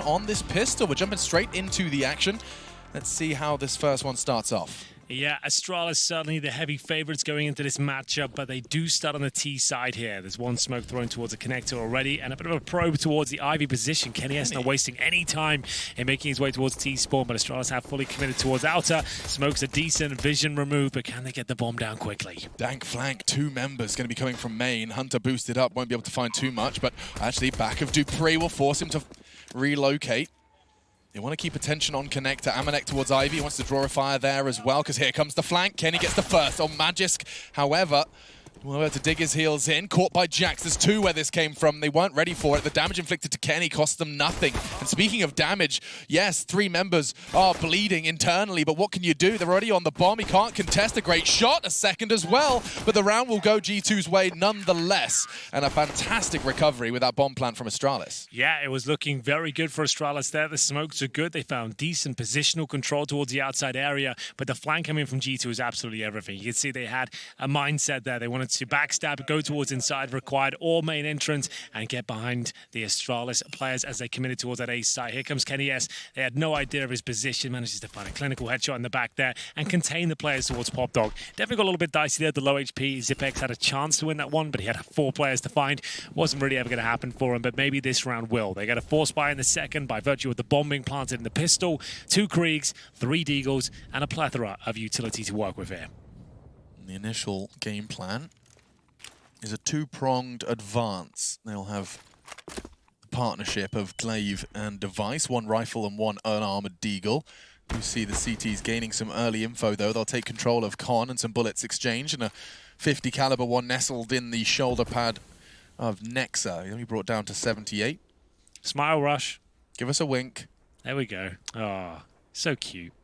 on this pistol. We're jumping straight into the action. Let's see how this first one starts off. Yeah, Astralis certainly the heavy favorites going into this matchup, but they do start on the T side here. There's one smoke thrown towards a connector already, and a bit of a probe towards the Ivy position. Kenny S not wasting any time in making his way towards T spawn, but Astralis have fully committed towards outer. Smoke's a decent vision removed, but can they get the bomb down quickly? Dank flank, 2 members going to be coming from main. Hunter boosted up, won't be able to find too much, but actually back of Dupree will force him to relocate. They want to keep attention on connector. Amanek towards Ivy. He wants to draw a fire there as well, because here comes the flank. Kenny gets the first on Magisk. However, well, able to dig his heels in. Caught by Jax. There's 2 where this came from. They weren't ready for it. The damage inflicted to Kenny cost them nothing. And speaking of damage, yes, 3 members are bleeding internally, but what can you do? They're already on the bomb. He can't contest. A great shot, a second as well, but the round will go G2's way nonetheless. And a fantastic recovery with that bomb plant from Astralis. Yeah, it was looking very good for Astralis there. The smokes are good. They found decent positional control towards the outside area, but the flank coming from G2 is absolutely everything. You can see they had a mindset there. They wanted to backstab, go towards inside, required all main entrance, and get behind the Astralis players as they committed towards that ace side. Here comes Kenny S. They had no idea of his position, manages to find a clinical headshot in the back there and contain the players towards Pop Dog. Definitely got a little bit dicey there, the low HP. Zipex had a chance to win that one, but he had 4 players to find. Wasn't really ever going to happen for him, but maybe this round will. They got a force buy in the second by virtue of the bomb being planted in the pistol, 2 Kriegs, 3 Deagles, and a plethora of utility to work with here. The initial game plan is a 2-pronged advance. They'll have a partnership of Glaive and Device, 1 rifle and 1 unarmored Deagle. You see the CTs gaining some early info though. They'll take control of Con and some bullets exchanged, and a 50 caliber one nestled in the shoulder pad of Nexa. He only brought down to 78. Smile rush. Give us a wink. There we go. Oh, so cute.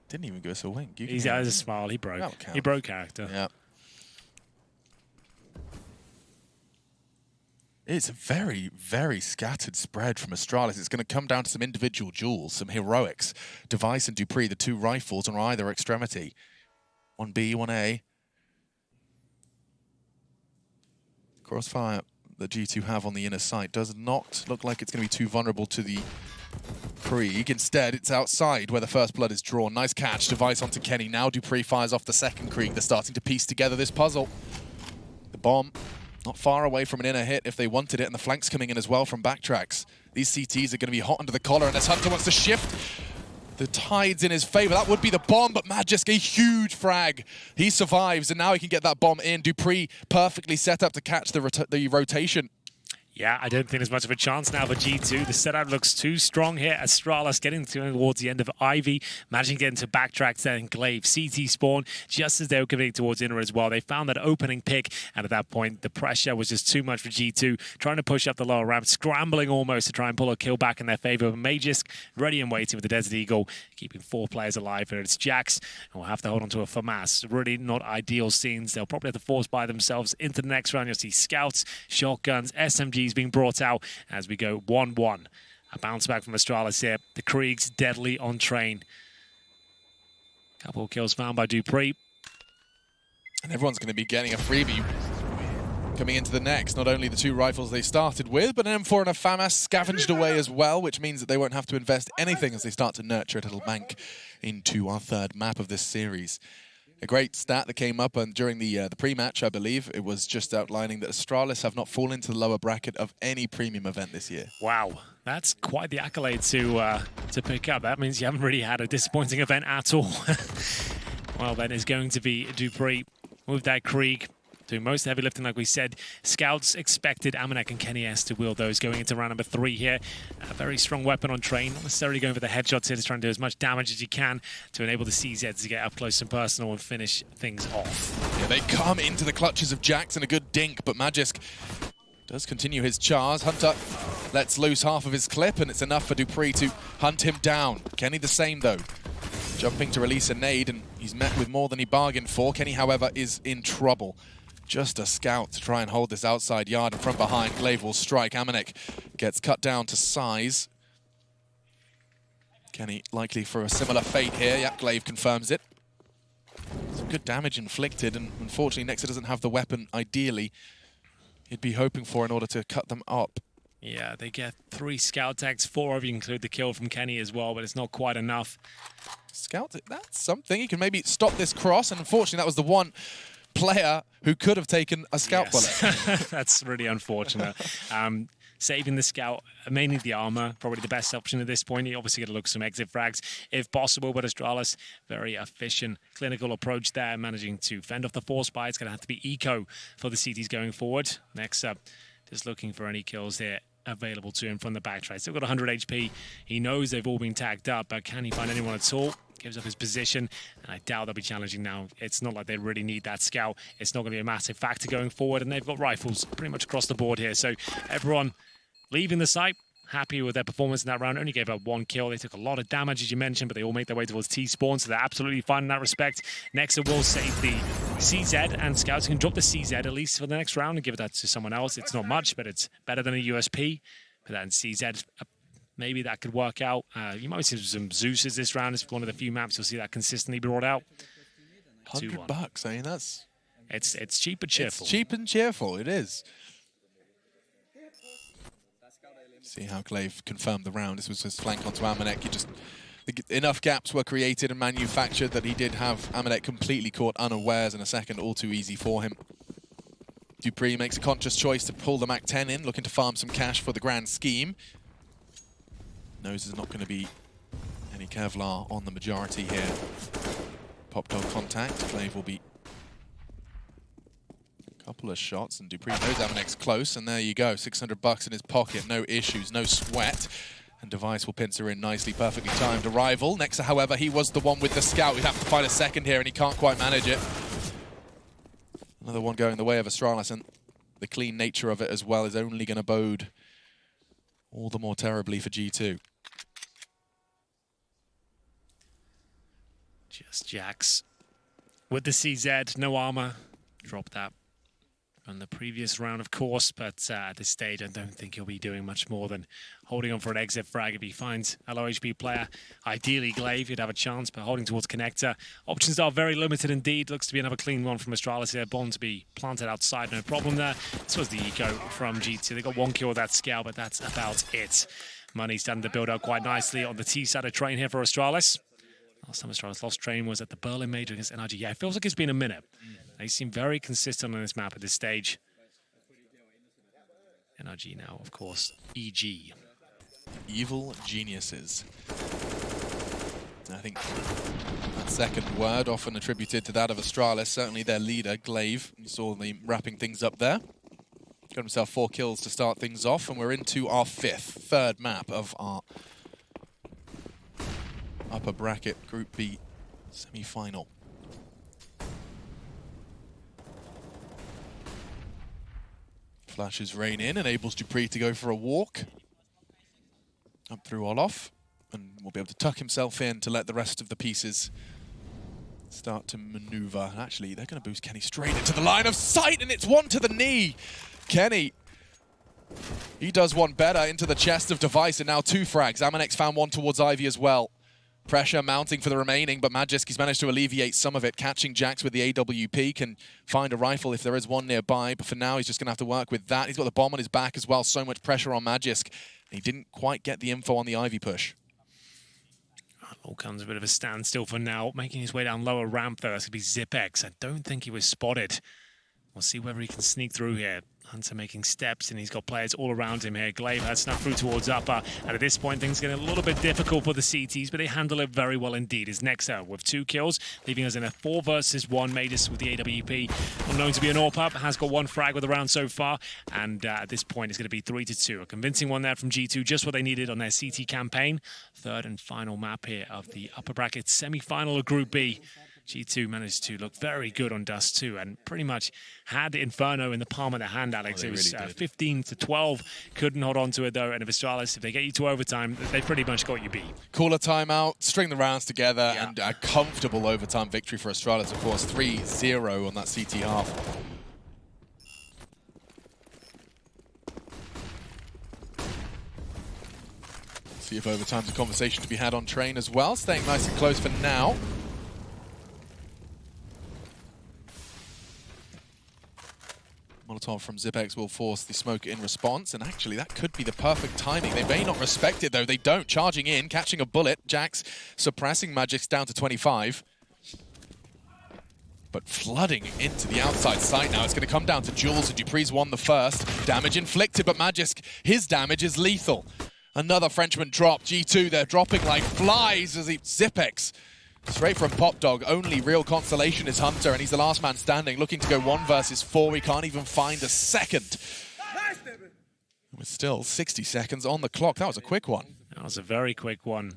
Didn't even give us a wink. He has a smile. He broke. He broke character. Yeah. It's a very, very scattered spread from Astralis. It's going to come down to some individual duels, some heroics. Device and Dupree, the 2 rifles on either extremity. 1B, 1A. Crossfire that G2 have on the inner side does not look like it's going to be too vulnerable to the Krieg. Instead, it's outside where the first blood is drawn. Nice catch. Device onto Kenny. Now Dupree fires off the second Krieg. They're starting to piece together this puzzle. The bomb not far away from an inner hit if they wanted it, and the flanks coming in as well from backtracks. These CTs are going to be hot under the collar, and as Hunter wants to shift, the tide's in his favor. That would be the bomb, but Magisk, a huge frag. He survives, and now he can get that bomb in. Dupree perfectly set up to catch the rotation. Yeah, I don't think there's much of a chance now for G2. The setup looks too strong here. Astralis getting towards the end of Ivy, managing to get into backtracks there in Glaive. CT spawn just as they were committing towards inner as well. They found that opening pick, and at that point, the pressure was just too much for G2. Trying to push up the lower ramp, scrambling almost to try and pull a kill back in their favor. Magisk ready and waiting with the Desert Eagle, keeping 4 players alive. And it's Jax, and we'll have to hold on to a FAMAS. Really not ideal scenes. They'll probably have to force by themselves into the next round. You'll see scouts, shotguns, SMGs being brought out as we go 1-1. A bounce back from Astralis here. The Kriegs deadly on train. Couple of kills found by Dupree. And everyone's going to be getting a freebie coming into the next. Not only the 2 rifles they started with, but an M4 and a FAMAS scavenged away as well, which means that they won't have to invest anything as they start to nurture a little bank into our 3rd map of this series. A great stat that came up and during the pre-match, I believe. It was just outlining that Astralis have not fallen into the lower bracket of any premium event this year. Wow, that's quite the accolade to pick up. That means you haven't really had a disappointing event at all. Well, then it's going to be Dupree with that Krieg. Doing most heavy lifting, like we said. Scouts expected Amanek and Kenny S to wield those going into round number 3 here. A very strong weapon on train, not necessarily going for the headshots here, just trying to do as much damage as you can to enable the CZs to get up close and personal and finish things off. Yeah, they come into the clutches of Jax and a good dink, but Magisk does continue his charge. Hunter lets loose half of his clip, and it's enough for Dupree to hunt him down. Kenny the same, though. Jumping to release a nade, and he's met with more than he bargained for. Kenny, however, is in trouble. Just a scout to try and hold this outside yard, and from behind, Glaive will strike. Amanek gets cut down to size. Kenny likely for a similar fate here. Yep, Glaive confirms it. Some good damage inflicted, and unfortunately Nexa doesn't have the weapon ideally he'd be hoping for in order to cut them up. Yeah, they get 3 scout tags, 4 if you include the kill from Kenny as well, but it's not quite enough. Scout, that's something. He can maybe stop this cross, and unfortunately that was the one player who could have taken a scout bullet. That's really unfortunate. Saving the scout, mainly the armor, probably the best option at this point. You obviously got to look some exit frags if possible, but Astralis, very efficient, clinical approach there, managing to fend off the force buy. It's going to have to be eco for the CTs going forward. Next up, just looking for any kills here available to him from the backtrack. Still got 100 HP. He knows they've all been tagged up, but can he find anyone at all? Gives up his position, and I doubt they'll be challenging now. It's not like they really need that scout. It's not going to be a massive factor going forward, and they've got rifles pretty much across the board here. So everyone leaving the site, happy with their performance in that round. Only gave up 1 kill. They took a lot of damage, as you mentioned, but they all make their way towards T-spawn, so they're absolutely fine in that respect. Next, it will save the CZ, and scouts can drop the CZ at least for the next round and give that to someone else. It's not much, but it's better than a USP. Put that in CZ. Maybe that could work out. You might see some Zeus's this round. It's one of the few maps you'll see that consistently brought out. $100. I mean, that's... It's cheap and cheerful. It's cheap and cheerful. It is. See how Glaive confirmed the round. This was his flank onto Amanek. He just... Enough gaps were created and manufactured that he did have Amanek completely caught unawares in a second. All too easy for him. Dupree makes a conscious choice to pull the MAC-10 in, looking to farm some cash for the grand scheme. Knows there's not going to be any Kevlar on the majority here. Pop dog contact. Glaive will be a couple of shots, and Dupree knows Amanek's close, and there you go. $600 in his pocket, no issues, no sweat. And Device will pincer in nicely, perfectly timed arrival. Next, however, he was the one with the scout. We'd have to find a second here, and he can't quite manage it. Another one going the way of Astralis, and the clean nature of it as well is only going to bode all the more terribly for G2. Just Jax with the CZ, no armor. Drop that from the previous round, of course, but at this stage, I don't think he'll be doing much more than holding on for an exit frag. If he finds a low HP player, ideally Glaive, he'd have a chance, but holding towards Connector. Options are very limited indeed. Looks to be another clean one from Astralis here. Bond to be planted outside, no problem there. This was the eco from G2. They got 1 kill with that scout, but that's about it. Money's starting to build up quite nicely on the T side of train here for Astralis. Last time Astralis lost train was at the Berlin Major against NRG. Yeah, it feels like it's been a minute. They seem very consistent on this map at this stage. NRG now, of course, EG. Evil geniuses. I think that second word often attributed to that of Astralis, certainly their leader, Glaive. You saw them wrapping things up there. Got himself 4 kills to start things off, and we're into our third map of our upper bracket Group B semi-final. Flashes rain in, enables Dupree to go for a walk up through Olof, and will be able to tuck himself in to let the rest of the pieces start to maneuver. Actually, they're going to boost Kenny straight into the line of sight, and it's 1 to the knee. Kenny, he does one better into the chest of Device, and now 2 frags. Amanek's found 1 towards Ivy as well. Pressure mounting for the remaining, but Magiski's managed to alleviate some of it. Catching Jax with the AWP, can find a rifle if there is one nearby, but for now he's just going to have to work with that. He's got the bomb on his back as well, so much pressure on Magisk. He didn't quite get the info on the Ivy push. All comes a bit of a standstill for now. Making his way down lower ramp though, that's going to be Zipex. I don't think he was spotted. We'll see whether he can sneak through here. Hunter making steps, and he's got players all around him here. Glaive has snuck through towards upper, and at this point, things are getting a little bit difficult for the CTs, but they handle it very well indeed. His next out with 2 kills, leaving us in a 4 versus 1. Matus with the AWP, unknown to be an AWP up, has got 1 frag with the round so far, and at this point, it's going to be 3-2. A convincing one there from G2, just what they needed on their CT campaign. Third and final map here of the upper bracket semi-final of Group B. G2 managed to look very good on Dust 2 and pretty much had Inferno in the palm of their hand, Alex. It was 15-12. Couldn't hold on to it, though. And if Astralis, if they get you to overtime, they pretty much got you beat. Call a timeout, string the rounds together, and a comfortable overtime victory for Astralis, of course. 3-0 on that CT half. See if overtime's a conversation to be had on train as well. Staying nice and close for now. Molotov Molotov from Zipex will force the smoke in response, and actually that could be the perfect timing. They may not respect it though, they don't. Charging in, catching a bullet, Jax suppressing Magic's down to 25. But flooding into the outside site now. It's going to come down to Jules, and Dupree's won the first. Damage inflicted, but Magisk, his damage is lethal. Another Frenchman drop. G2, they're dropping like flies as he Zipex. Straight from Pop Dog, only real consolation is Hunter, and he's the last man standing, looking to go 1 versus 4. We can't even find a second. With still 60 seconds on the clock. That was a quick one. That was a very quick one.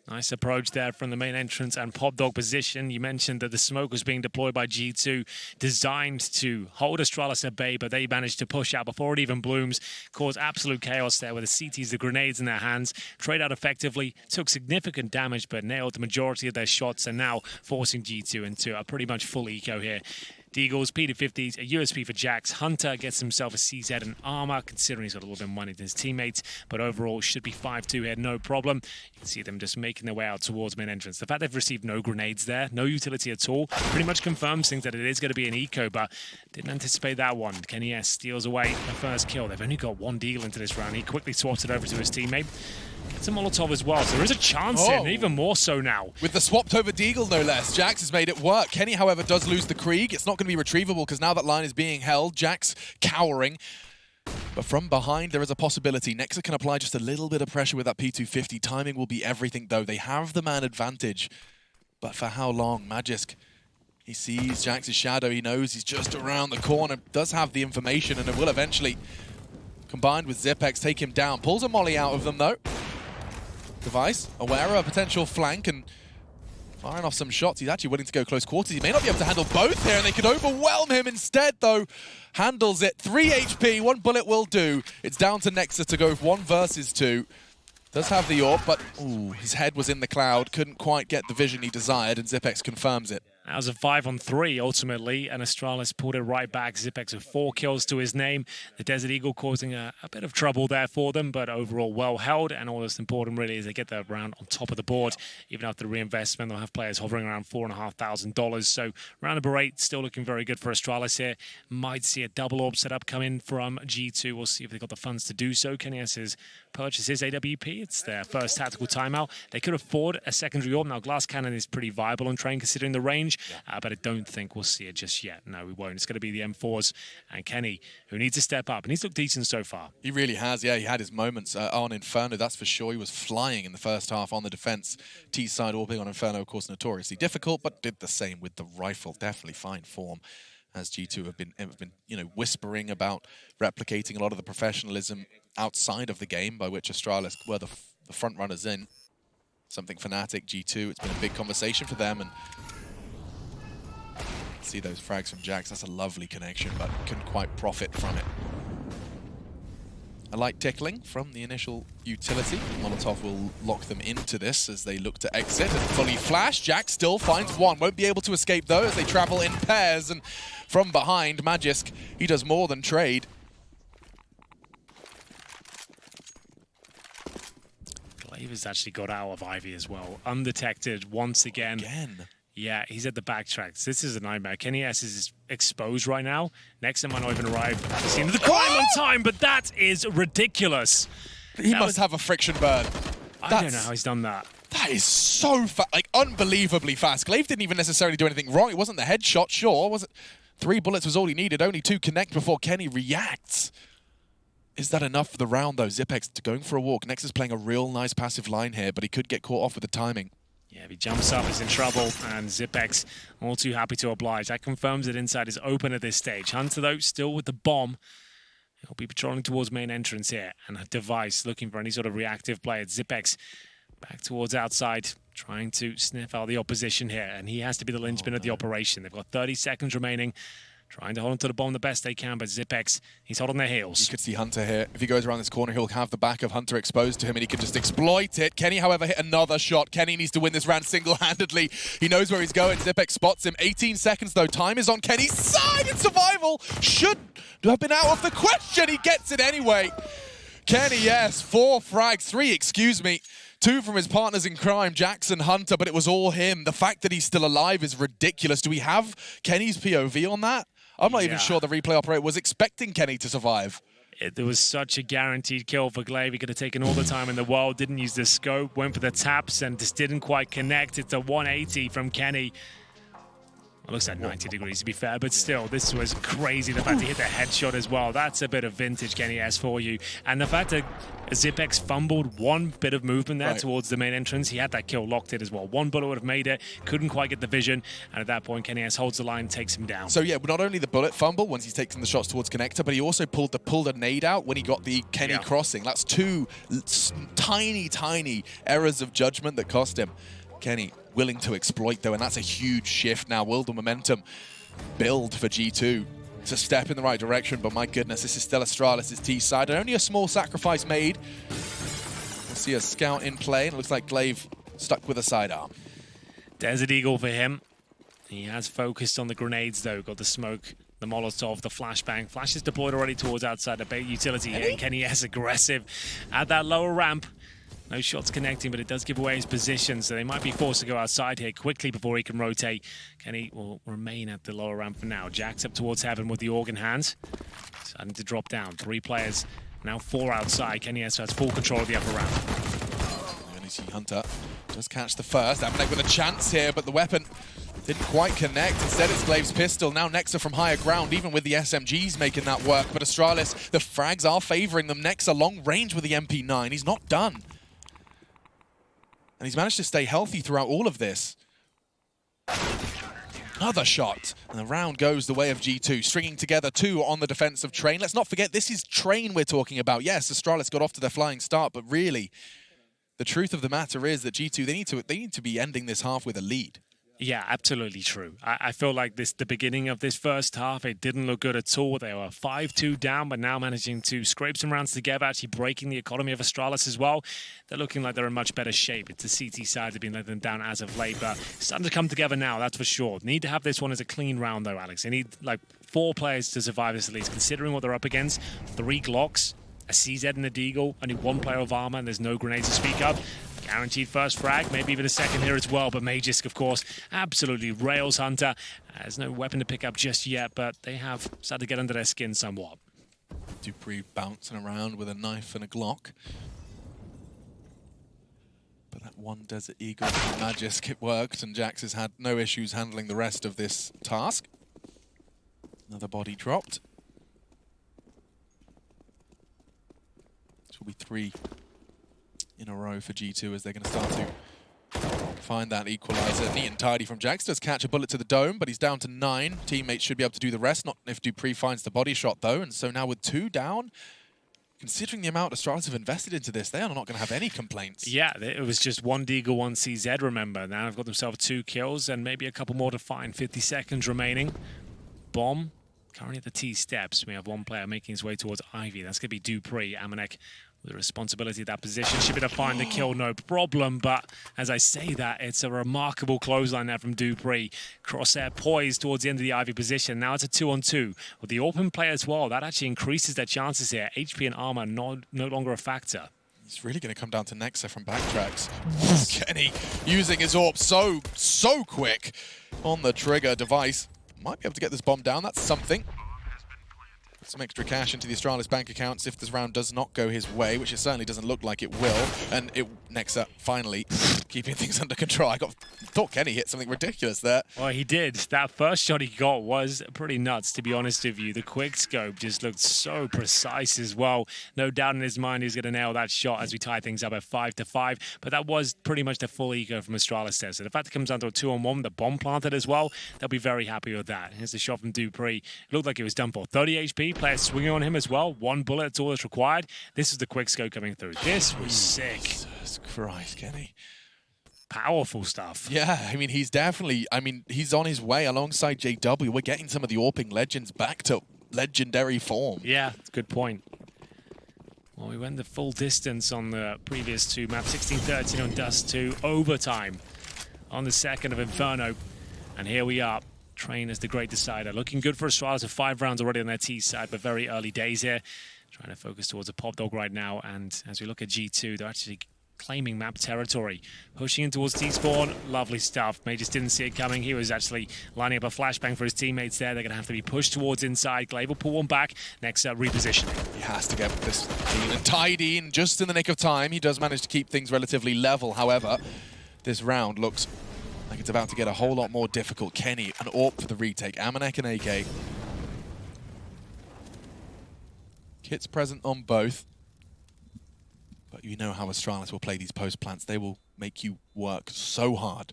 Nice approach there from the main entrance and Pop Dog position. You mentioned that the smoke was being deployed by G2, designed to hold Astralis at bay, but they managed to push out before it even blooms, cause absolute chaos there with the CTs, the grenades in their hands, trade out effectively, took significant damage, but nailed the majority of their shots, and now forcing G2 into a pretty much full eco here. Deagles, P250s, a USP for Jax. Hunter gets himself a CZ and armor, considering he's got a little bit of money than his teammates, but overall should be 5-2 here, no problem. You can see them just making their way out towards main entrance. The fact they've received no grenades there, no utility at all, pretty much confirms things that it is going to be an eco, but didn't anticipate that one. Kenny S steals away the first kill. They've only got 1 deal into this round. He quickly swaps it over to his teammate. Gets a Molotov as well, so there is a chance here, and even more so now. With the swapped over Deagle, no less. Jax has made it work. Kenny, however, does lose the Krieg. It's not going to be retrievable because now that line is being held. Jax cowering. But from behind, there is a possibility. Nexa can apply just a little bit of pressure with that P250. Timing will be everything, though. They have the man advantage. But for how long? Magisk, he sees Jax's shadow. He knows he's just around the corner. Does have the information, and it will eventually, combined with Zipex, take him down. Pulls a molly out of them, though. Device, aware of a potential flank and firing off some shots. He's actually willing to go close quarters. He may not be able to handle both here, and they could overwhelm him instead, though. Handles it. 3 HP, 1 bullet will do. It's down to Nexa to go 1 versus 2. Does have the AWP, but ooh, his head was in the cloud. Couldn't quite get the vision he desired, and Zipex confirms it. That was a 5-on-3 ultimately, and Astralis pulled it right back. Zipex with 4 kills to his name. The Desert Eagle causing a bit of trouble there for them, but overall well held, and all that's important really is they get that round on top of the board. Even after the reinvestment, they'll have players hovering around $4,500. So round number 8, still looking very good for Astralis here. Might see a double AWP setup come in from G2. We'll see if they've got the funds to do so. Kenny S has purchased his AWP. It's their first tactical timeout. They could afford a secondary AWP. Now, Glass Cannon is pretty viable on train considering the range. But I don't think we'll see it just yet. No, we won't. It's going to be the M4s and Kenny, who needs to step up. And he's looked decent so far. He really has, yeah. He had his moments on Inferno, that's for sure. He was flying in the first half on the defense. T-side AWPing on Inferno, of course, notoriously difficult, but did the same with the rifle. Definitely fine form, as G2 have been whispering about replicating a lot of the professionalism outside of the game, by which Astralis were the front runners in. Something Fnatic, G2, it's been a big conversation for them, and see those frags from Jax. That's a lovely connection, but couldn't quite profit from it. A light tickling from the initial utility. Molotov will lock them into this as they look to exit and fully flash. Jax still finds 1. Won't be able to escape though as they travel in pairs, and from behind, Magisk, he does more than trade. Glaive has actually got out of Ivy as well. Undetected once again. Yeah, he's at the backtracks. This is a nightmare. Kenny S is exposed right now. Nexa might not even arrive at the scene of the crime on time, but that is ridiculous. He must have a friction burn. I don't know how he's done that. That is so fast, like unbelievably fast. Glaive didn't even necessarily do anything wrong. It wasn't the headshot, sure. Was it? 3 bullets was all he needed. Only 2 connect before Kenny reacts. Is that enough for the round, though? Zipex going for a walk. Nexa's playing a real nice passive line here, but he could get caught off with the timing. Yeah, if he jumps up, he's in trouble, and Zipex all too happy to oblige. That confirms that inside is open at this stage. Hunter, though, still with the bomb. He'll be patrolling towards main entrance here, and a Device looking for any sort of reactive play. It's Zipex back towards outside, trying to sniff out the opposition here, and he has to be the linchpin of the operation. They've got 30 seconds remaining. Trying to hold onto the bomb the best they can, but Zipex, he's hot on their heels. You could see Hunter here. If he goes around this corner, he'll have the back of Hunter exposed to him, and he can just exploit it. Kenny, however, hit another shot. Kenny needs to win this round single-handedly. He knows where he's going. Zipex spots him. 18 seconds, though. Time is on Kenny's side, and survival should have been out of the question. He gets it anyway. Kenny, yes, 4 frags, 3, excuse me. 2 from his partners in crime, Jackson, Hunter, but it was all him. The fact that he's still alive is ridiculous. Do we have Kenny's POV on that? I'm not even sure the replay operator was expecting Kenny to survive. There was such a guaranteed kill for Glaive. He could have taken all the time in the world, didn't use the scope, went for the taps, and just didn't quite connect. It's a 180 from Kenny. It looks like 90 degrees to be fair, but still, this was crazy. The fact he hit the headshot as well, that's a bit of vintage Kenny S for you. And the fact that Zipex fumbled one bit of movement there towards the main entrance, he had that kill locked in as well. One bullet would have made it, couldn't quite get the vision, and at that point, Kenny S holds the line, takes him down. So yeah, not only the bullet fumble once he's taken the shots towards connector, but he also pulled a nade out when he got the Kenny crossing. That's two tiny errors of judgment that cost him. Kenny willing to exploit though, and that's a huge shift now. Will the momentum build for G2? It's a step in the right direction, but my goodness, this is still Astralis' T side, and only a small sacrifice made. We'll see a scout in play, and it looks like Glaive stuck with a sidearm. Desert Eagle for him. He has focused on the grenades though, got the smoke, the Molotov, the flashbang. Flash is deployed already towards outside the bait utility here, and Kenny S aggressive at that lower ramp. No shots connecting, but it does give away his position, so they might be forced to go outside here quickly before he can rotate. Kenny will remain at the lower ramp for now. Jack's up towards heaven with the organ hand. Starting to drop down. 3 players, now 4 outside. Kenny S has full control of the upper ramp. Hunter does catch the first. Amanek with a chance here, but the weapon didn't quite connect. Instead, it's Glaive's pistol. Now Nexa from higher ground, even with the SMGs making that work. But Astralis, the frags are favoring them. Nexa long range with the MP9. He's not done. And he's managed to stay healthy throughout all of this. Another shot. And the round goes the way of G2, stringing together 2 on the defensive train. Let's not forget, this is train we're talking about. Yes, Astralis got off to their flying start, but really, the truth of the matter is that G2, they need to be ending this half with a lead. Yeah, absolutely true. I feel like the beginning of this first half, it didn't look good at all. They were 5-2 down, but now managing to scrape some rounds together, actually breaking the economy of Astralis as well. They're looking like they're in much better shape. It's the CT side that have been letting them down as of late, but starting to come together now, that's for sure. Need to have this one as a clean round though, Alex. They need like 4 players to survive this at least, considering what they're up against. 3 Glocks, a CZ and a Deagle, only 1 player of armor, and there's no grenades to speak of. Guaranteed first frag, maybe even a second here as well, but Magisk, of course, absolutely rails Hunter. There's no weapon to pick up just yet, but they have started to get under their skin somewhat. Dupree bouncing around with a knife and a Glock. But that one Desert Eagle from Magisk, it worked, and Jax has had no issues handling the rest of this task. Another body dropped. This will be 3 in a row for G2 as they're going to start to find that equalizer. Neat and tidy from Jax. Does catch a bullet to the dome, but he's down to 9. Teammates should be able to do the rest, not if Dupree finds the body shot though. And so now with 2 down, considering the amount Astralis have invested into this, they are not going to have any complaints. Yeah, it was just 1 Deagle, 1 CZ, remember. Now they've got themselves 2 kills and maybe a couple more to find. 50 seconds remaining. Bomb currently at the T steps. We have 1 player making his way towards Ivy. That's going to be Dupree. Amanek with the responsibility of that position. Should be able to find the kill, no problem. But as I say that, it's a remarkable clothesline there from Dupree. Crosshair poised towards the end of the Ivy position. Now it's a 2-on-2. With the open play as well, that actually increases their chances here. HP and armor no longer a factor. It's really going to come down to Nexa from backtracks. Kenny using his AWP so quick on the trigger device. Might be able to get this bomb down. That's something. Some extra cash into the Astralis bank accounts if this round does not go his way, which it certainly doesn't look like it will. And Nexa finally keeping things under control. I thought Kenny hit something ridiculous there. Well, he did. That first shot he got was pretty nuts, to be honest with you. The quick scope just looked so precise as well. No doubt in his mind he's going to nail that shot as we tie things up at 5-5. But that was pretty much the full eco from Astralis there. So the fact it comes down to a 2-on-1, the bomb planted as well, they'll be very happy with that. Here's the shot from Dupree. It looked like it was done for 30 HP. Player swinging on him as well. 1 bullet, that's all that's required. This is the quick scope coming through. This was sick. Jesus Christ, Kenny. Powerful stuff. Yeah, I mean, he's definitely, he's on his way alongside JW. We're getting some of the AWPing legends back to legendary form. Yeah, that's a good point. Well, we went the full distance on the previous 2 maps. 16-13 on Dust 2. Overtime on the 2nd of Inferno. And here we are. Train as the great decider. Looking good for Astralis with 5 rounds already on their T side, but very early days here. Trying to focus towards a pop dog right now. And as we look at G2, they're actually claiming map territory. Pushing in towards T-spawn, lovely stuff. May just didn't see it coming. He was actually lining up a flashbang for his teammates there. They're going to have to be pushed towards inside. Glaive will pull one back. Next repositioning. He has to get this clean and tidy, and just in the nick of time, he does manage to keep things relatively level. However, this round looks like it's about to get a whole lot more difficult. Kenny, an AWP for the retake. Amanek and AK. Kit's present on both. But you know how Astralis will play these post plants. They will make you work so hard.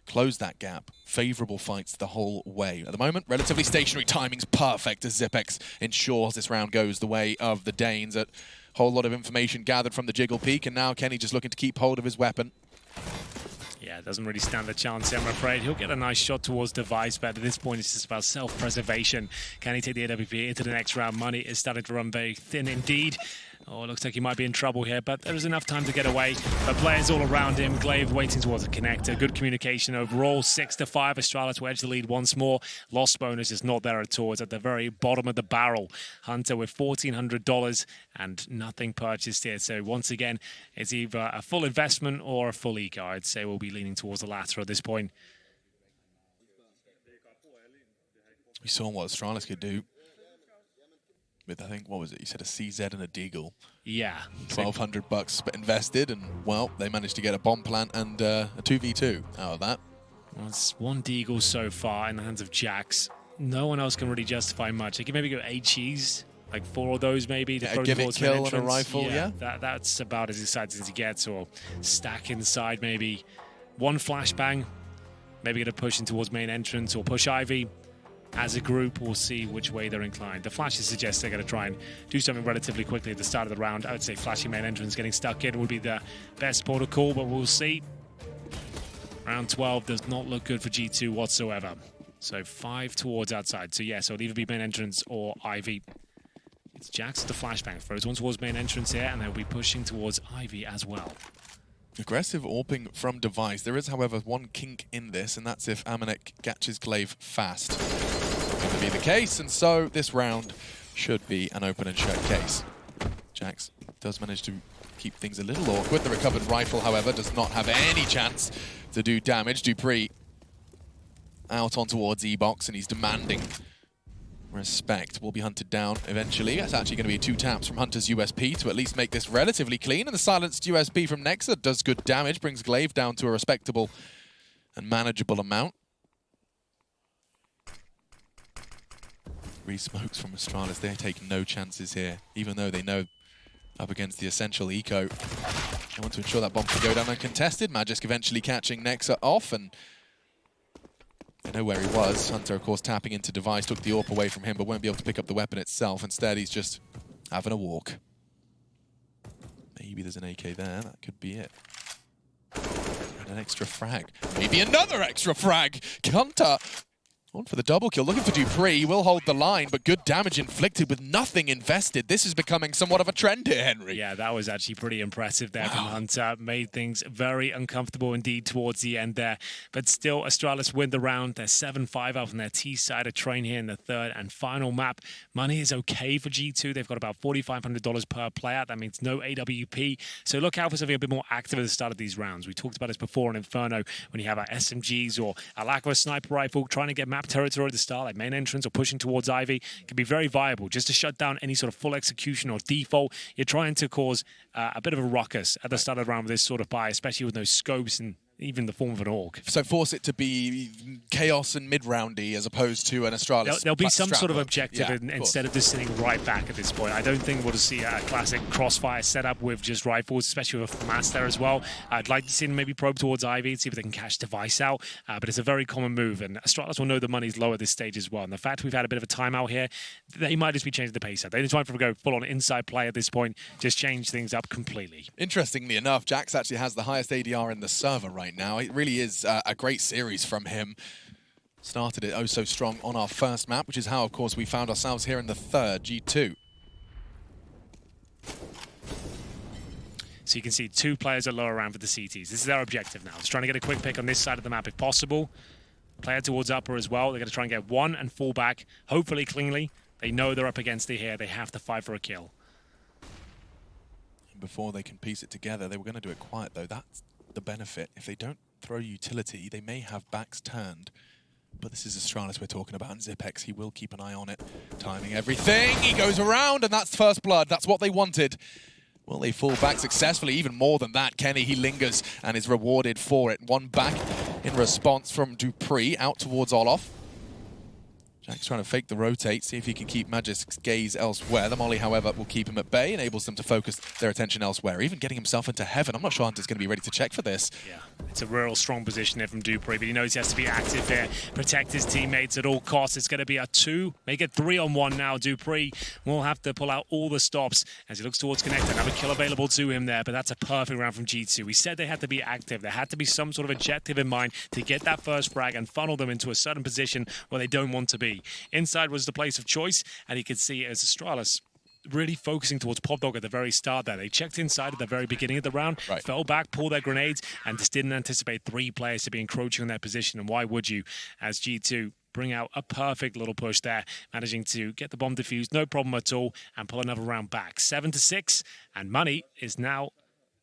Close that gap. Favorable fights the whole way. At the moment, relatively stationary. Timing's perfect as Zipex ensures this round goes the way of the Danes. A whole lot of information gathered from the Jiggle Peak, and now Kenny just looking to keep hold of his weapon. Yeah, doesn't really stand a chance here, I'm afraid. He'll get a nice shot towards Device, but at this point it's just about self-preservation. Can he take the AWP into the next round? Money is starting to run very thin indeed. Oh, it looks like he might be in trouble here, but there is enough time to get away. But players all around him. Glaive waiting towards a connector. Good communication overall. 6-5. Astralis will edge the lead once more. Lost bonus is not there at all. It's at the very bottom of the barrel. Hunter with $1,400 and nothing purchased here. So once again, it's either a full investment or a full eco. I'd say we'll be leaning towards the latter at this point. We saw what Astralis could do. With, I think, what was it? You said a CZ and a Deagle. Yeah. $1,200 invested, and, well, they managed to get a bomb plant and a 2v2 out of that. Well, it's one Deagle so far in the hands of Jax. No one else can really justify much. They can maybe go 8 cheese, like 4 of those maybe. To a gimmick kill and a rifle, yeah. That's about as exciting as he gets, or stack inside maybe. 1 flashbang, maybe going to push in towards main entrance, or push Ivy. As a group, we'll see which way they're inclined. The flashes suggest they're going to try and do something relatively quickly at the start of the round. I would say flashing main entrance, getting stuck in would be the best protocol, but we'll see. Round 12 does not look good for G2 whatsoever. So 5 towards outside. So yes, it'll either be main entrance or Ivy. It's Jax the flashbang. Throws one towards main entrance here, and they'll be pushing towards Ivy as well. Aggressive AWPing from Device. There is, however, one kink in this, and that's if Amanek catches Glaive fast. Going to be the case, and so this round should be an open and shut case. Jax does manage to keep things a little awkward. The recovered rifle, however, does not have any chance to do damage. Dupree out on towards E-Box, and he's demanding respect. Will be hunted down eventually. That's actually going to be 2 taps from Hunter's USP to at least make this relatively clean, and the silenced USP from Nexa does good damage, brings Glaive down to a respectable and manageable amount. 3 smokes from Astralis. They take no chances here, even though they know up against the essential eco. They want to ensure that bomb can go down uncontested. Magisk eventually catching Nexa off, and they know where he was. Hunter, of course, tapping into Device, took the AWP away from him, but won't be able to pick up the weapon itself. Instead, he's just having a walk. Maybe there's an AK there. That could be it. And an extra frag. Maybe another extra frag! Hunter on for the double kill, looking for Dupree. He will hold the line, but good damage inflicted with nothing invested. This is becoming somewhat of a trend here, Henry. Yeah, that was actually pretty impressive there from Hunter. Made things very uncomfortable indeed towards the end there. But still, Astralis win the round. They're 7-5 out from their T-side of train here in the third and final map. Money is okay for G2. They've got about $4,500 per player. That means no AWP. So look out for something a bit more active at the start of these rounds. We talked about this before in Inferno, when you have SMGs or a lack of a sniper rifle, trying to get map territory at the start, like main entrance or pushing towards Ivy, can be very viable. Just to shut down any sort of full execution or default, you're trying to cause a bit of a ruckus at the start of the round with this sort of buy, especially with no scopes and even the form of an AUG. So force it to be chaos and mid-roundy as opposed to an Astralis. There'll be some sort of objective yeah, instead of just sitting right back at this point. I don't think we'll see a classic crossfire setup with just rifles, especially with a mass there as well. I'd like to see them maybe probe towards Ivy and see if they can catch Device out, but it's a very common move, and Astralis will know the money's low at this stage as well. And the fact we've had a bit of a timeout here, they might just be changing the pace up. They didn't try to go full-on inside play at this point, just change things up completely. Interestingly enough, Jax actually has the highest ADR in the server right now. It really is a great series from him. Started it oh so strong on our first map, which is how, of course, we found ourselves here in the third, G2. So you can see 2 players are lower round for the CTs. This is their objective now. It's trying to get a quick pick on this side of the map if possible. Player towards upper as well. They're going to try and get 1 and fall back, hopefully cleanly. They know they're up against it here. They have to fight for a kill. before they can piece it together. They were going to do it quiet, though. That's the benefit. If they don't throw utility, they may have backs turned. But this is Astralis we're talking about, and Zipex, he will keep an eye on it. Timing everything, he goes around, and that's first blood. That's what they wanted. Will they fall back successfully? Even more than that, Kenny, he lingers and is rewarded for it. One back in response from dupreeh out towards Olof. Jack's trying to fake the rotate, see if he can keep Magisk's gaze elsewhere. The molly, however, will keep him at bay, enables them to focus their attention elsewhere, even getting himself into heaven. I'm not sure Hunter's going to be ready to check for this. Yeah, it's a real strong position here from dupreeh, but he knows he has to be active here, protect his teammates at all costs. It's going to be a 2, make it 3-on-1 now. dupreeh will have to pull out all the stops as he looks towards Connect. Another kill available to him there, but that's a perfect round from G2. We said they had to be active. There had to be some sort of objective in mind to get that first frag and funnel them into a certain position where they don't want to be. Inside was the place of choice, and you could see as Astralis really focusing towards Popdog at the very start there. They checked inside at the very beginning of the round, fell back, pulled their grenades, and just didn't anticipate 3 players to be encroaching on their position. And why would you, as G2 bring out a perfect little push there, managing to get the bomb defused, no problem at all, and pull another round back. 7-6, and Money is now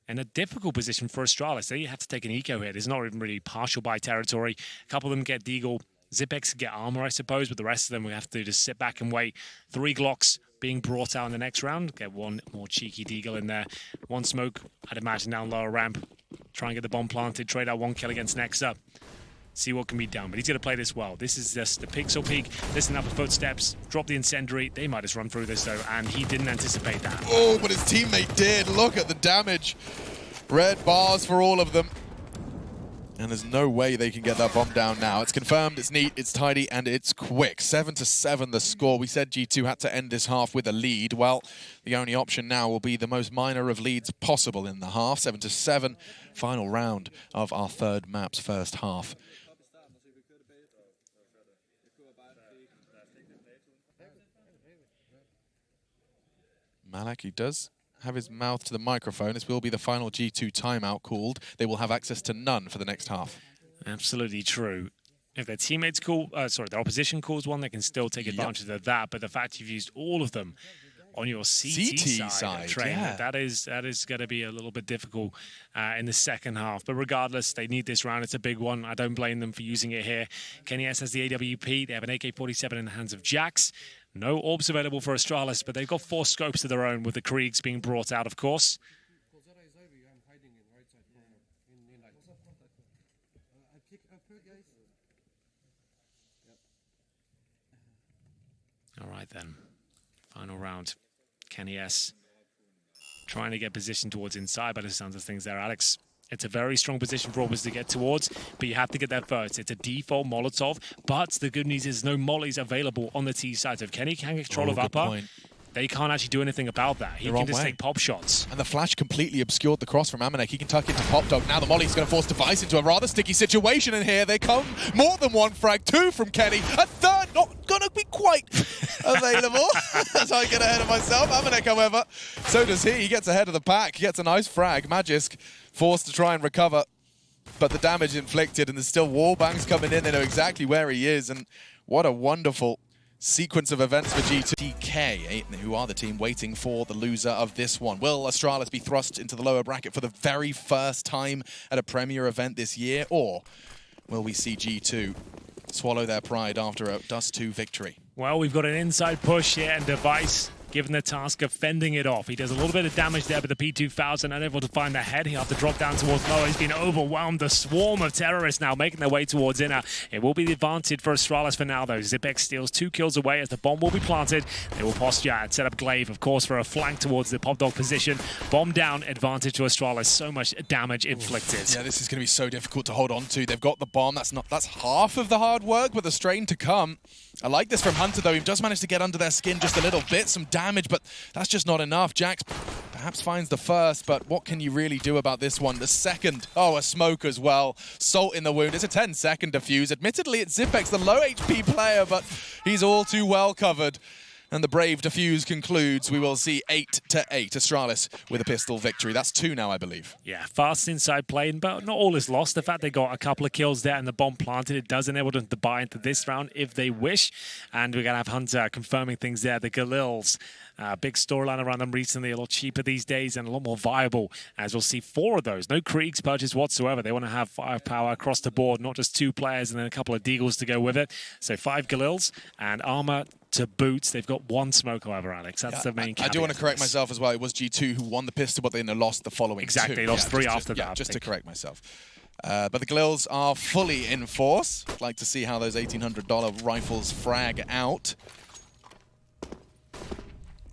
in a difficult position for Astralis. They have to take an eco here. There's not even really partial buy territory. A couple of them get Deagle. Zipex can get armor, I suppose, but the rest of them we have to just sit back and wait. 3 Glocks being brought out in the next round. Get one more cheeky Deagle in there. One smoke, I'd imagine, down lower ramp. Try and get the bomb planted, trade out 1 kill against Nexa. See what can be done, but he's going to play this well. This is just the pixel peek. Listen up for footsteps. Drop the incendiary. They might just run through this, though, and he didn't anticipate that. Oh, but his teammate did. Look at the damage. Red bars for all of them. And there's no way they can get that bomb down now. It's confirmed, it's neat, it's tidy, and it's quick. 7-7 the score. We said G2 had to end this half with a lead. Well, the only option now will be the most minor of leads possible in the half. 7-7, final round of our third map's first half. Malak, he does have his mouth to the microphone. This will be the final G2 timeout called. They will have access to none for the next half. Absolutely true. If their teammates call, their opposition calls one, they can still take advantage of that. But the fact you've used all of them on your CT side train, that is going to be a little bit difficult in the second half. But regardless, they need this round. It's a big one. I don't blame them for using it here. Kenny S has the AWP. They have an AK-47 in the hands of Jax. No orbs available for Astralis, but they've got 4 scopes of their own with the Kriegs being brought out, of course. All right, then. Final round. Kenny S trying to get position towards inside by the sounds of things there, Alex. It's a very strong position for Orbers to get towards, but you have to get there first. It's a default Molotov, but the good news is no mollies available on the T side. So if Kenny can get control of upper, they can't actually do anything about that. He can just take pop shots. And the flash completely obscured the cross from Amanek. He can tuck into Popdog. Now the molly's going to force Device into a rather sticky situation in here. They come more than 1 frag, 2 from Kenny. A third not going to be quite available. As I get ahead of myself. Amanek, however, so does he. He gets ahead of the pack. He gets a nice frag. Magisk forced to try and recover, but the damage inflicted, and there's still wallbangs coming in. They know exactly where he is, and what a wonderful sequence of events for G2. DK, who are the team waiting for the loser of this one. Will Astralis be thrust into the lower bracket for the very first time at a Premier event this year, or will we see G2 swallow their pride after a Dust 2 victory? Well, we've got an inside push here, and Device given the task of fending it off. He does a little bit of damage there, but the P2000 unable to find the head. He'll have to drop down towards lower. He's been overwhelmed. The swarm of terrorists now making their way towards inner. It will be the advantage for Astralis for now, though. Zipex steals 2 kills away as the bomb will be planted. They will posture and set up Glaive, of course, for a flank towards the Popdog position. Bomb down, advantage to Astralis. So much damage inflicted. Yeah, this is going to be so difficult to hold on to. They've got the bomb. That's half of the hard work, but the strain to come. I like this from Hunter, though. He does manage to get under their skin just a little bit. Some damage, but that's just not enough. Jax perhaps finds the first, but what can you really do about this one? The second, a smoke as well. Salt in the wound. It's a 10-second defuse. Admittedly, it's Zipex, the low HP player, but he's all too well covered. And the brave defuse concludes. We will see 8-8. Astralis with a pistol victory. That's 2 now, I believe. Yeah, fast inside play, but not all is lost. The fact they got a couple of kills there and the bomb planted, it does enable them to buy into this round if they wish. And we're going to have Hunter confirming things there. The Galils, big storyline around them recently, a lot cheaper these days and a lot more viable, as we'll see 4 of those. No Kriegs purchase whatsoever. They want to have firepower across the board, not just 2 players and then a couple of Deagles to go with it. So 5 Galils and armor to boots. They've got 1 smoke, however, Alex. That's the main caveat. I do want to correct myself as well. It was G2 who won the pistol, but then they lost the following 2. Exactly, they lost 3 after that. Just to correct myself. But the Galils are fully in force. I'd like to see how those $1,800 rifles frag out.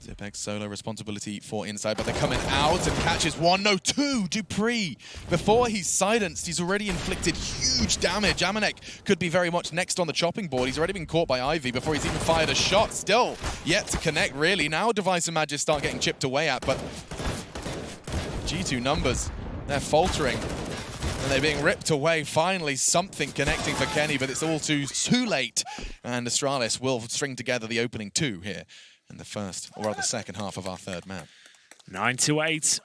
Zipex solo responsibility for inside, but they're coming out and catches 1, no 2. dupreeh, before he's silenced, he's already inflicted huge damage. Amanek could be very much next on the chopping board. He's already been caught by Ivy before he's even fired a shot. Still yet to connect, really. Now Device and Magis start getting chipped away at, but G2 numbers, they're faltering. And they're being ripped away. Finally, something connecting for Kenny, but it's all too late. And Astralis will string together the opening 2 here in the first, or rather second half of our third map. 9-8.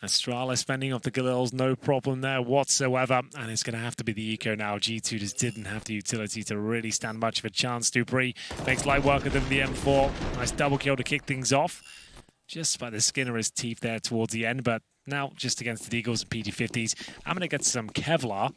Astralis fending off the Galils, no problem there whatsoever. And it's going to have to be the eco now. G2 just didn't have the utility to really stand much of a chance. dupreeh makes light work of them, the M4. Nice double kill to kick things off. Just by the skin of his teeth there towards the end, but now just against the Deagles and PT50s. I'm going to get some Kevlar.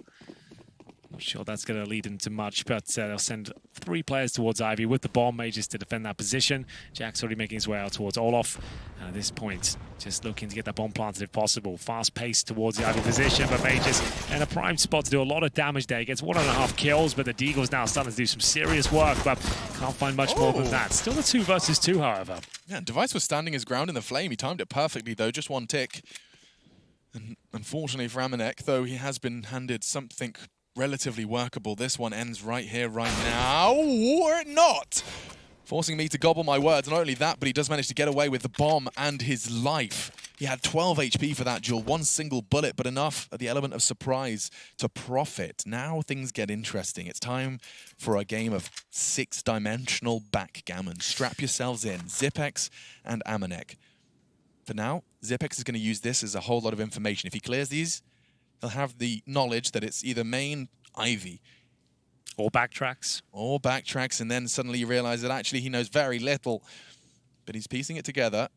Not sure that's going to lead into much, but they'll send 3 players towards Ivy with the bomb Mages to defend that position. Jack's already making his way out towards Olof. And at this point, just looking to get that bomb planted if possible. Fast pace towards the Ivy position, but Mages in a prime spot to do a lot of damage there. He gets 1.5 kills, but the Deagles now starting to do some serious work, but can't find much more than that. Still a 2 versus 2, however. Yeah, Device was standing his ground in the flame. He timed it perfectly, though, just 1 tick. And unfortunately for Amanek, though, he has been handed something relatively workable. This one ends right here, right now, or not. Forcing me to gobble my words. Not only that, but he does manage to get away with the bomb and his life. He had 12 HP for that duel, 1 single bullet, but enough of the element of surprise to profit. Now things get interesting. It's time for a game of 6-dimensional backgammon. Strap yourselves in, Zipex and Amanek. For now, Zipex is going to use this as a whole lot of information. If he clears these, he'll have the knowledge that it's either main Ivy. Or backtracks. Or backtracks, and then suddenly you realize that actually he knows very little. But he's piecing it together,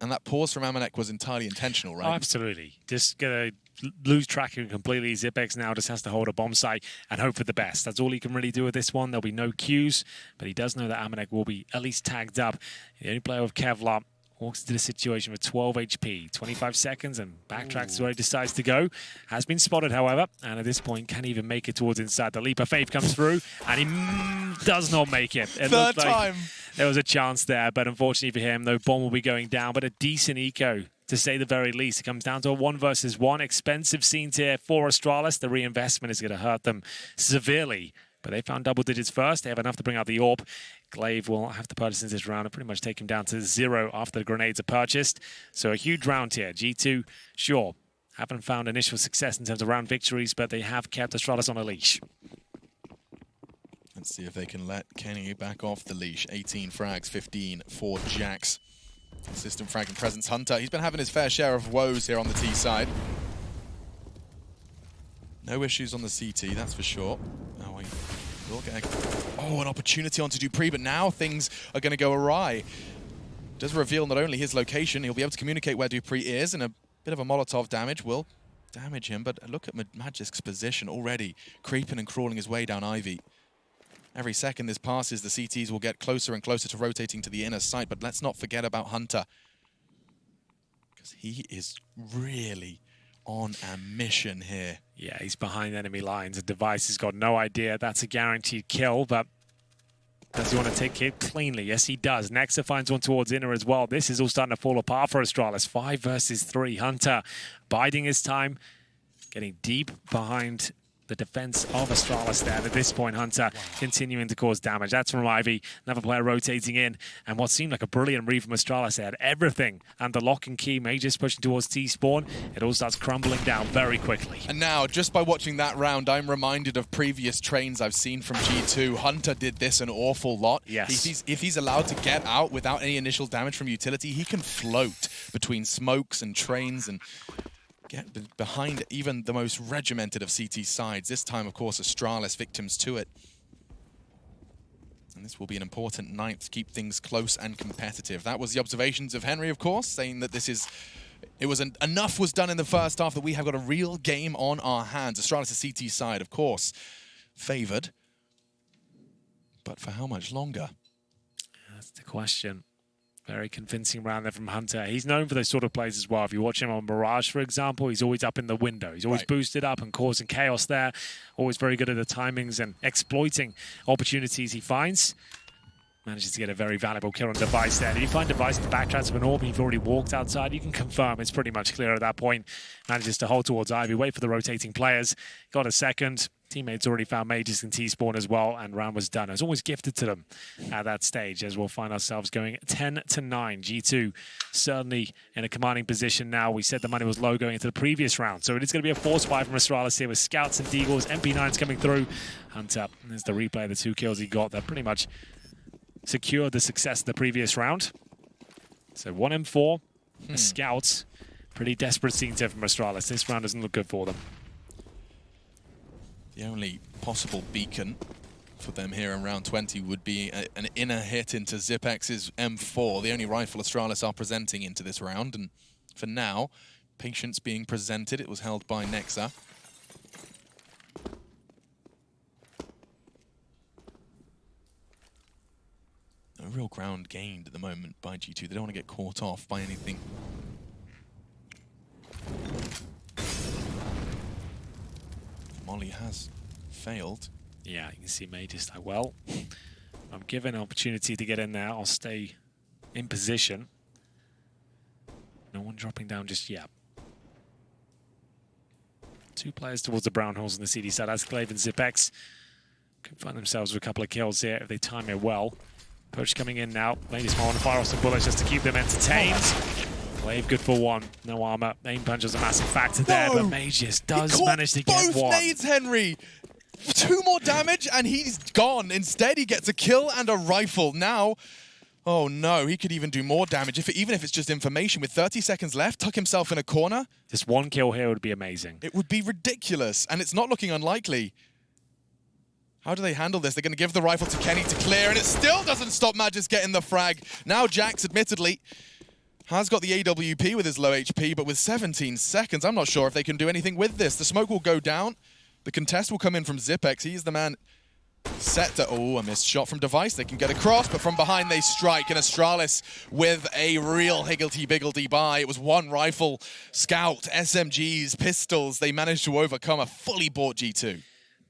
and that pause from Amanek was entirely intentional, right? Oh, absolutely. Just going to lose track of him completely. Zipex now just has to hold a bomb site and hope for the best. That's all he can really do with this one. There'll be no Qs, but he does know that Amanek will be at least tagged up. The only player with Kevlar walks into the situation with 12 HP, 25 seconds, and backtracks where he decides to go. Has been spotted, however, and at this point can't even make it towards inside. The leap of faith comes through, and he does not make it. It Third time. There was a chance there, but unfortunately for him, no bomb will be going down, but a decent eco, to say the very least. It comes down to a 1 versus 1. Expensive scenes here for Astralis. The reinvestment is going to hurt them severely. But they found double digits first. They have enough to bring out the AWP. Glaive will have to purchase in this round and pretty much take him down to 0 after the grenades are purchased. So a huge round here. G2, sure, haven't found initial success in terms of round victories, but they have kept Astralis on a leash. Let's see if they can let Kenny back off the leash. 18 frags, 15 for Jax. Consistent fragging presence. Hunter, he's been having his fair share of woes here on the T side. No issues on the CT, that's for sure. Oh, wait. We'll get an opportunity onto dupreeh, but now things are going to go awry. Does reveal not only his location, he'll be able to communicate where dupreeh is, and a bit of a Molotov damage will damage him, but look at Magic's position already, creeping and crawling his way down Ivy. Every second this passes, the CTs will get closer and closer to rotating to the inner site, but let's not forget about Hunter, because he is really on a mission here. Yeah, he's behind enemy lines. The Device has got no idea that's a guaranteed kill, but does he want to take it cleanly? Yes, he does. Nexa finds one towards inner as well. This is all starting to fall apart for Astralis. 5 versus 3. Hunter biding his time, getting deep behind the defense of Astralis there. At this point, Hunter continuing to cause damage. That's from Ivy. Another player rotating in. And what seemed like a brilliant read from Astralis. They had everything. And the lock and key, Mages pushing towards T-Spawn. It all starts crumbling down very quickly. And now, just by watching that round, I'm reminded of previous trains I've seen from G2. Hunter did this an awful lot. Yes. If he's allowed to get out without any initial damage from utility, he can float between smokes and trains and get behind even the most regimented of CT sides. This time, of course, Astralis victims to it. And this will be an important night to keep things close and competitive. That was the observations of Henry, of course, saying that enough was done in the first half that we have got a real game on our hands. Astralis' CT side, of course, favored. But for how much longer? That's the question. Very convincing round there from Hunter. He's known for those sort of plays as well. If you watch him on Mirage, for example, he's always up in the window. He's always boosted up and causing chaos there. Always very good at the timings and exploiting opportunities he finds. Manages to get a very valuable kill on Device there. If you find Device in the backtracks of an orb and you've already walked outside, you can confirm it's pretty much clear at that point. Manages to hold towards Ivy, wait for the rotating players. Got a second. Teammates already found Mages and T-Spawn as well, and round was done. It was always gifted to them at that stage, as we'll find ourselves going 10-9. G2 certainly in a commanding position now. We said the money was low going into the previous round, so it is going to be a force fight from Astralis here with Scouts and Deagles, MP9s coming through. Hunter, there's the replay of the 2 kills he got. That pretty much secured the success of the previous round. So 1 M4, a Scout. Pretty desperate scenes here from Astralis. This round doesn't look good for them. The only possible beacon for them here in round 20 would be an inner hit into Zipex's M4, the only rifle Astralis are presenting into this round. And for now, Patience being presented. It was held by Nexa. No real ground gained at the moment by G2. They don't want to get caught off by anything. Molly has failed. Yeah, you can see Mages like, well, I'm given an opportunity to get in there. I'll stay in position. No one dropping down just yet. 2 players towards the brown holes on the CD side. As Glaive and Zipex could find themselves with a couple of kills here if they time it well. Poach coming in now. Ladies might want to fire off some bullets just to keep them entertained. Glaive good for 1. No armor. Aim punch was a massive factor there, but Mages does manage to get 1. Both nades, Henry! 2 more damage and he's gone. Instead, he gets a kill and a rifle. Now, oh no, he could even do more damage, even if it's just information. With 30 seconds left, tuck himself in a corner. Just 1 kill here would be amazing. It would be ridiculous, and it's not looking unlikely. How do they handle this? They're going to give the rifle to Kenny to clear, and it still doesn't stop Magis getting the frag. Now Jax, admittedly, has got the AWP with his low HP, but with 17 seconds, I'm not sure if they can do anything with this. The smoke will go down. The contest will come in from Zipex. He's the man set to... Oh, a missed shot from Device. They can get across, but from behind they strike. And Astralis with a real higgledy-biggledy buy. It was 1 rifle, Scout, SMGs, pistols. They managed to overcome a fully bought G2.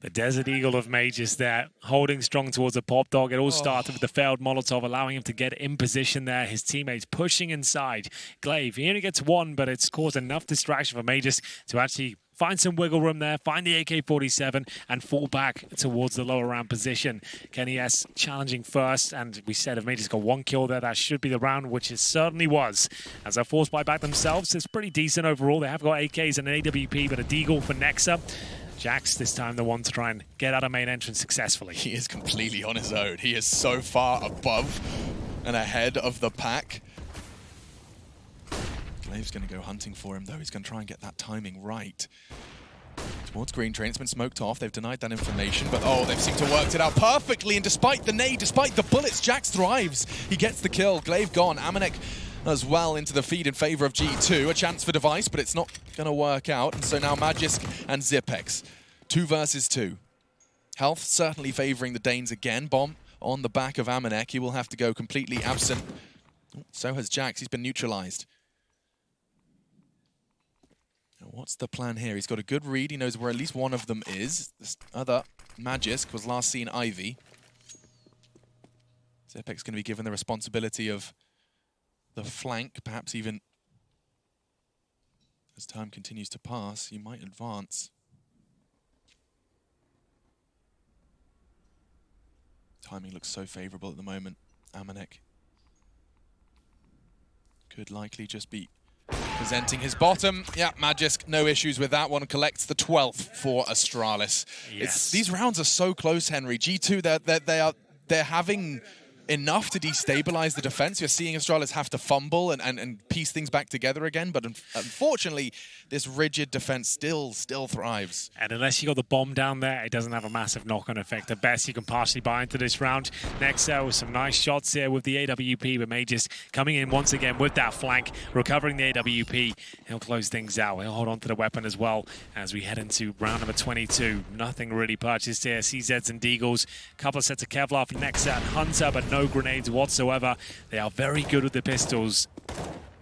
The Desert Eagle of Mages there, holding strong towards a pop dog. It all started with the failed Molotov, allowing him to get in position there. His teammates pushing inside. Glaive, he only gets 1, but it's caused enough distraction for Mages to actually find some wiggle room there, find the AK-47, and fall back towards the lower round position. Kenny S challenging first, and we said if Mages got 1 kill there, that should be the round, which it certainly was. As a force buy back themselves, it's pretty decent overall. They have got AKs and an AWP, but a Deagle for Nexa. Jax this time the one to try and get out of main entrance successfully. He is completely on his own. He is so far above and ahead of the pack. Glaive's going to go hunting for him, though. He's going to try and get that timing right. Towards green train, it's been smoked off. They've denied that information, but oh, they've seemed to work it out perfectly. And despite the nade, despite the bullets, Jax thrives. He gets the kill. Glaive gone. Amanek as well into the feed in favor of G2. A chance for Device, but it's not going to work out. And so now Magisk and Zipex. 2 versus 2. Health certainly favoring the Danes again. Bomb on the back of Amanek. He will have to go completely absent. So has Jax. He's been neutralized. Now, what's the plan here? He's got a good read. He knows where at least one of them is. This other, Magisk, was last seen Ivy. Zipex going to be given the responsibility of the flank, perhaps even as time continues to pass, he might advance. Timing looks so favorable at the moment. Amanek could likely just be presenting his bottom. Yeah, Magisk, no issues with that one. Collects the 12th for Astralis. Yes. These rounds are so close, Henry. G2, they're having enough to destabilize the defense. You're seeing Astralis have to fumble and piece things back together again, but unfortunately, this rigid defense still thrives. And unless you got the bomb down there, it doesn't have a massive knock-on effect. At best, you can partially buy into this round. Nexel with some nice shots here with the AWP, but Mages coming in once again with that flank, recovering the AWP. He'll close things out. He'll hold on to the weapon as well as we head into round number 22. Nothing really purchased here. CZs and Deagles. A couple of sets of Kevlar for Nexel and Hunter, but no grenades whatsoever. They are very good with the pistols.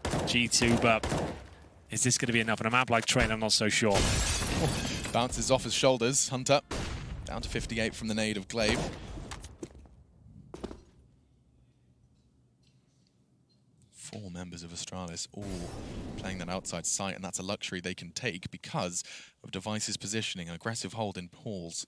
G2, but is this going to be enough? On a map like Train, I'm not so sure. Bounces off his shoulders. Hunter down to 58 from the nade of Glaive. Four members of Astralis all playing that outside site, and that's a luxury they can take because of Device's positioning, an aggressive hold in pools.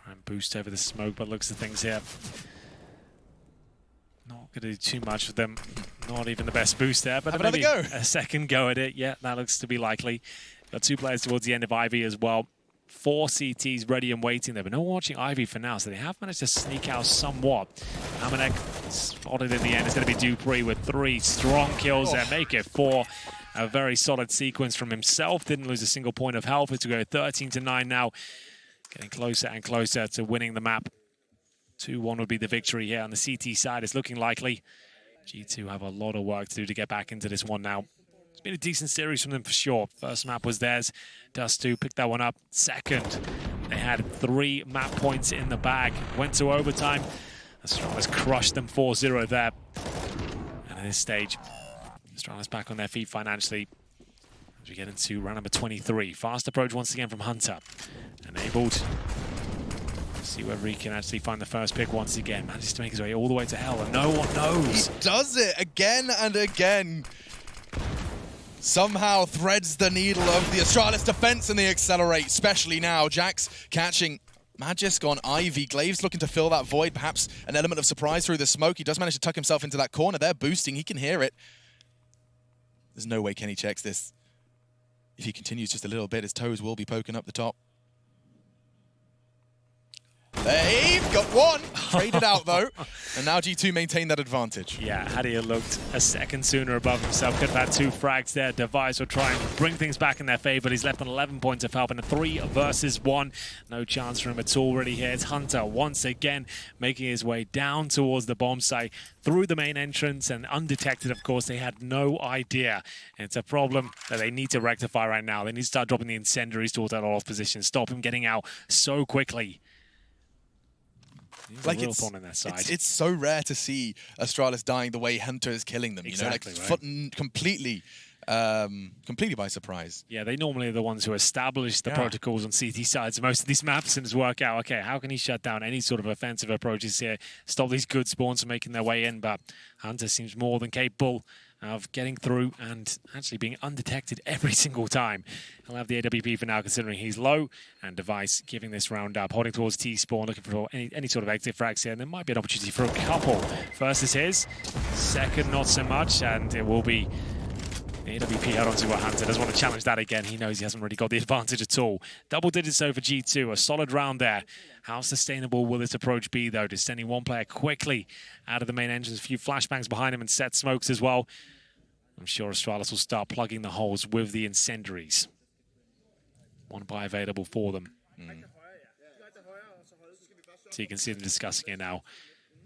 Try and boost over the smoke, but looks at things here. Not going to do too much with them. Not even the best boost there, but maybe a second go at it. Yeah, that looks to be likely. Got two players towards the end of Ivy as well. 4 CTs ready and waiting there, but no one watching Ivy for now, so they have managed to sneak out somewhat. Amanek spotted in the end. It's going to be Dupree with 3 strong kills there. Make it 4. A very solid sequence from himself. Didn't lose a single point of health. It's to go 13-9 now. Getting closer and closer to winning the map. 2-1 would be the victory here on the CT side. It's looking likely. G2 have a lot of work to do to get back into this one now. It's been a decent series from them for sure. First map was theirs. Dust2 picked that one up. Second, they had 3 map points in the bag. Went to overtime. Astralis crushed them 4-0 there. And at this stage, Astralis back on their feet financially. As we get into round number 23. Fast approach once again from Hunter. Enabled. See whether he can actually find the first pick once again. Manages to make his way all the way to hell, and no one knows. He does it again and again. Somehow threads the needle of the Astralis defense, and they accelerate, especially now. Jax catching Magisk on Ivy. Glaive's looking to fill that void, perhaps an element of surprise through the smoke. He does manage to tuck himself into that corner. They're boosting. He can hear it. There's no way Kenny checks this. If he continues just a little bit, his toes will be poking up the top. They've got one! Traded out, though. And now G2 maintain that advantage. Yeah, had he looked a second sooner above himself, could have had 2 frags there. Device will try and bring things back in their favor. He's left on 11 points of health in a 3 versus 1. No chance for him at all really here. It's Hunter once again making his way down towards the bomb site through the main entrance, and undetected, of course. They had no idea. And it's a problem that they need to rectify right now. They need to start dropping the incendiaries towards that off position. Stop him getting out so quickly. Like it's so rare to see Astralis dying the way Hunter is killing them. Exactly, you know, like completely by surprise. Yeah, they normally are the ones who establish the protocols on CT sides. Most of these maps and just work out, okay, how can he shut down any sort of offensive approaches here, stop these good spawns from making their way in? But Hunter seems more than capable of getting through and actually being undetected every single time. He'll have the AWP for now, considering he's low, and Device giving this round up, holding towards T-spawn, looking for any sort of exit frags here, and there might be an opportunity for a couple. First is his, second not so much, and it will be the AWP held onto Hunter. Doesn't want to challenge that again. He knows he hasn't really got the advantage at all. Double digits over G2, a solid round there. How sustainable will this approach be, though? Just sending one player quickly out of the main entrance, a few flashbangs behind him and set smokes as well. I'm sure Astralis will start plugging the holes with the incendiaries. One buy available for them. So you can see them discussing it now.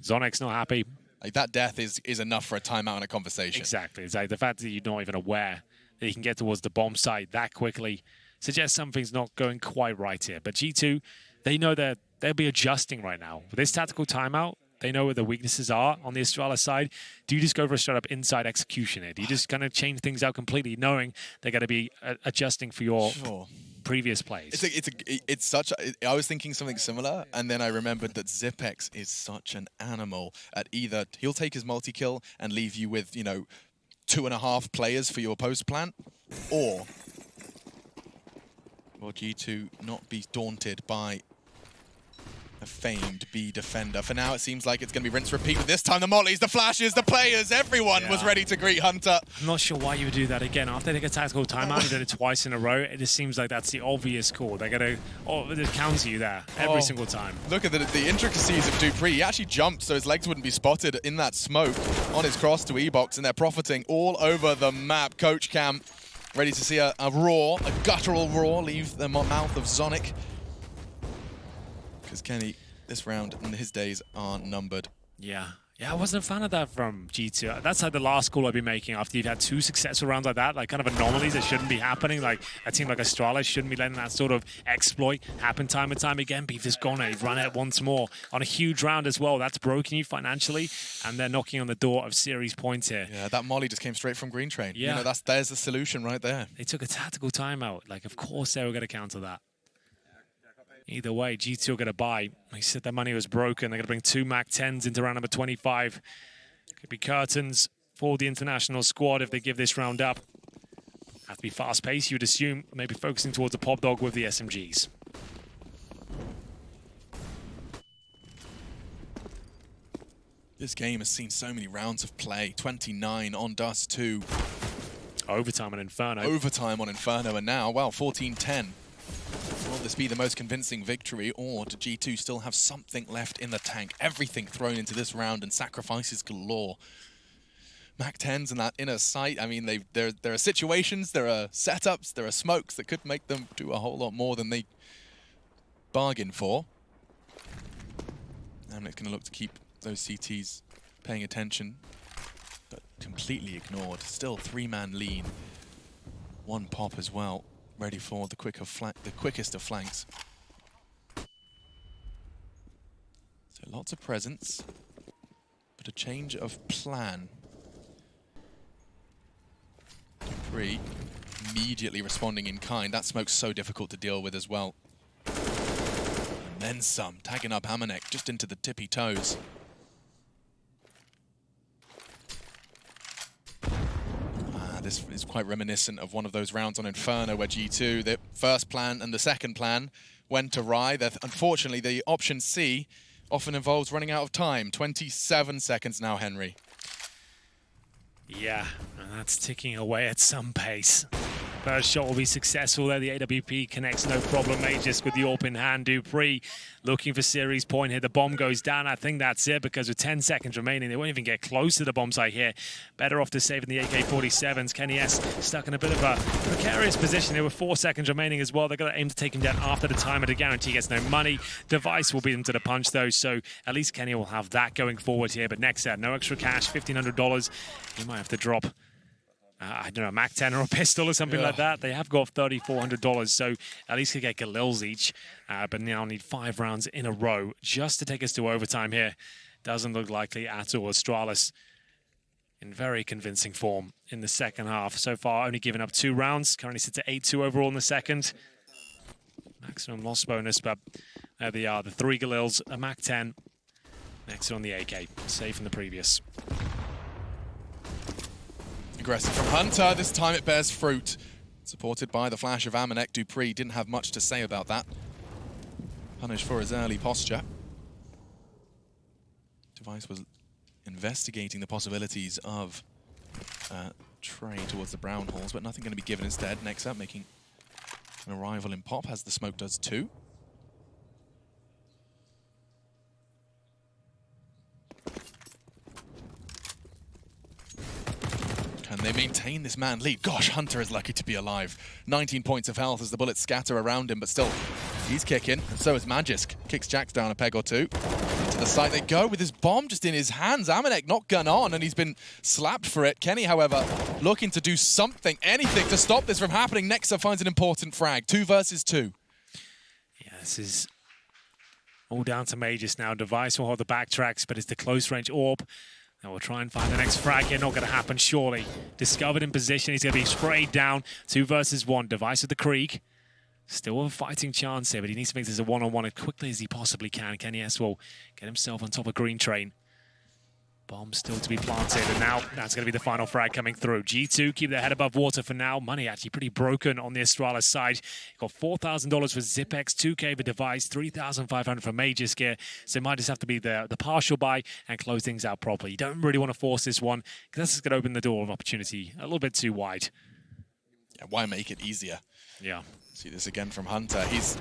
Zonek's not happy. Like that death is enough for a timeout and a conversation. Exactly. It's like the fact that you're not even aware that you can get towards the bomb site that quickly suggests something's not going quite right here. But G2, they know that they'll be adjusting right now. With this tactical timeout, they know where the weaknesses are on the Astralis side. Do you just go for a straight-up inside execution here? Do you just kind of change things out completely, knowing they're going to be adjusting for your previous plays. It's such. I was thinking something similar, and then I remembered that Zipex is such an animal. At either he'll take his multi-kill and leave you with 2.5 players for your post plant, or will G2 not be daunted by a famed B defender? For now, it seems like it's going to be rinse repeat, but this time the mollies, the flashes, the players, everyone was ready to greet Hunter. I'm not sure why you would do that again. After they take a tactical timeout and did it twice in a row, it just seems like that's the obvious call. They're going to counter you there every single time. Look at the intricacies of Dupree. He actually jumped so his legs wouldn't be spotted in that smoke on his cross to E-Box, and they're profiting all over the map. Coach Cam ready to see a roar, a guttural roar leave the mouth of Zonic. Because Kenny, this round and his days are numbered. Yeah, I wasn't a fan of that from G2. That's like the last call I'd be making after you've had 2 successful rounds like that, like kind of anomalies that shouldn't be happening. Like a team like Astralis shouldn't be letting that sort of exploit happen time and time again. Beef is gone, they've run it once more on a huge round as well. That's broken you financially, and they're knocking on the door of series points here. Yeah, that molly just came straight from Green Train. Yeah. There's the solution right there. They took a tactical timeout. Like, of course they were going to counter that. Either way, G2 are going to buy. They said their money was broken. They're going to bring 2 MAC-10s into round number 25. Could be curtains for the international squad if they give this round up. Have to be fast-paced, you'd assume. Maybe focusing towards the pop dog with the SMGs. This game has seen so many rounds of play. 29 on Dust 2. Overtime on Inferno. Overtime on Inferno, and now, well, 14-10. Will this be the most convincing victory, or do G2 still have something left in the tank? Everything thrown into this round and sacrifices galore. MAC-10s in that inner sight, I mean, there are situations, there are setups, there are smokes that could make them do a whole lot more than they bargained for. And it's going to look to keep those CTs paying attention, but completely ignored. Still 3-man lean. 1 pop as well. Ready for the quickest of flanks. So lots of presence, but a change of plan. Dupree immediately responding in kind. That smoke's so difficult to deal with as well. And then some, tagging up Amanek just into the tippy toes. This is quite reminiscent of one of those rounds on Inferno where G2, the first plan and the second plan went awry. Unfortunately, the option C often involves running out of time. 27 seconds now, Henry. Yeah, and that's ticking away at some pace. First shot will be successful there. The AWP connects, no problem. Just with the AWP in hand. Dupree looking for series point here. The bomb goes down. I think that's it, because with 10 seconds remaining, they won't even get close to the bomb site here. Better off to saving the AK-47s. Kenny S stuck in a bit of a precarious position. There were 4 seconds remaining as well. They're going to aim to take him down after the timer to guarantee he gets no money. Device will beat him to the punch, though, so at least Kenny will have that going forward here. But next set, no extra cash, $1,500. He might have to drop I don't know, a MAC-10 or a pistol or something like that. They have got $3,400, so at least they get Galils each. But now need 5 rounds in a row just to take us to overtime here. Doesn't look likely at all. Astralis in very convincing form in the second half. So far, only given up 2 rounds. Currently sits at 8-2 overall in the second. Maximum loss bonus, but there they are. The 3 Galils, a MAC-10. Next on the AK, save from the previous. Aggressive from Hunter, this time it bears fruit. Supported by the flash of Amanek. Dupree didn't have much to say about that. Punished for his early posture. Device was investigating the possibilities of Trey towards the brown halls, but nothing going to be given instead. Next up, making an arrival in pop, as the smoke does too. Can they maintain this man lead? Gosh, Hunter is lucky to be alive. 19 points of health as the bullets scatter around him, but still, he's kicking, and so is Magisk. Kicks Jax down a peg or two. To the side they go with his bomb just in his hands. Amanek not gun on, and he's been slapped for it. Kenny, however, looking to do something, anything to stop this from happening. Nexa finds an important frag. 2 versus 2. Yeah, this is all down to Magisk now. Device will hold the backtracks, but it's the close range AWP. Now we'll try and find the next frag here. Not going to happen, surely. Discovered in position. He's going to be sprayed down. 2 versus 1. Device with the Krieg. Still a fighting chance here, but he needs to make this a one-on-one as quickly as he possibly can. Kenny S will get himself on top of Green Train. Bomb still to be planted, and now that's going to be the final frag coming through. G2 keep their head above water for now. Money actually pretty broken on the Astralis side. Got $4,000 for Zipex, $2K for Device, $3,500 for Mage's Gear. So it might just have to be the partial buy and close things out properly. You don't really want to force this one, because this is going to open the door of opportunity a little bit too wide. Yeah, why make it easier? Yeah. See this again from Hunter. He's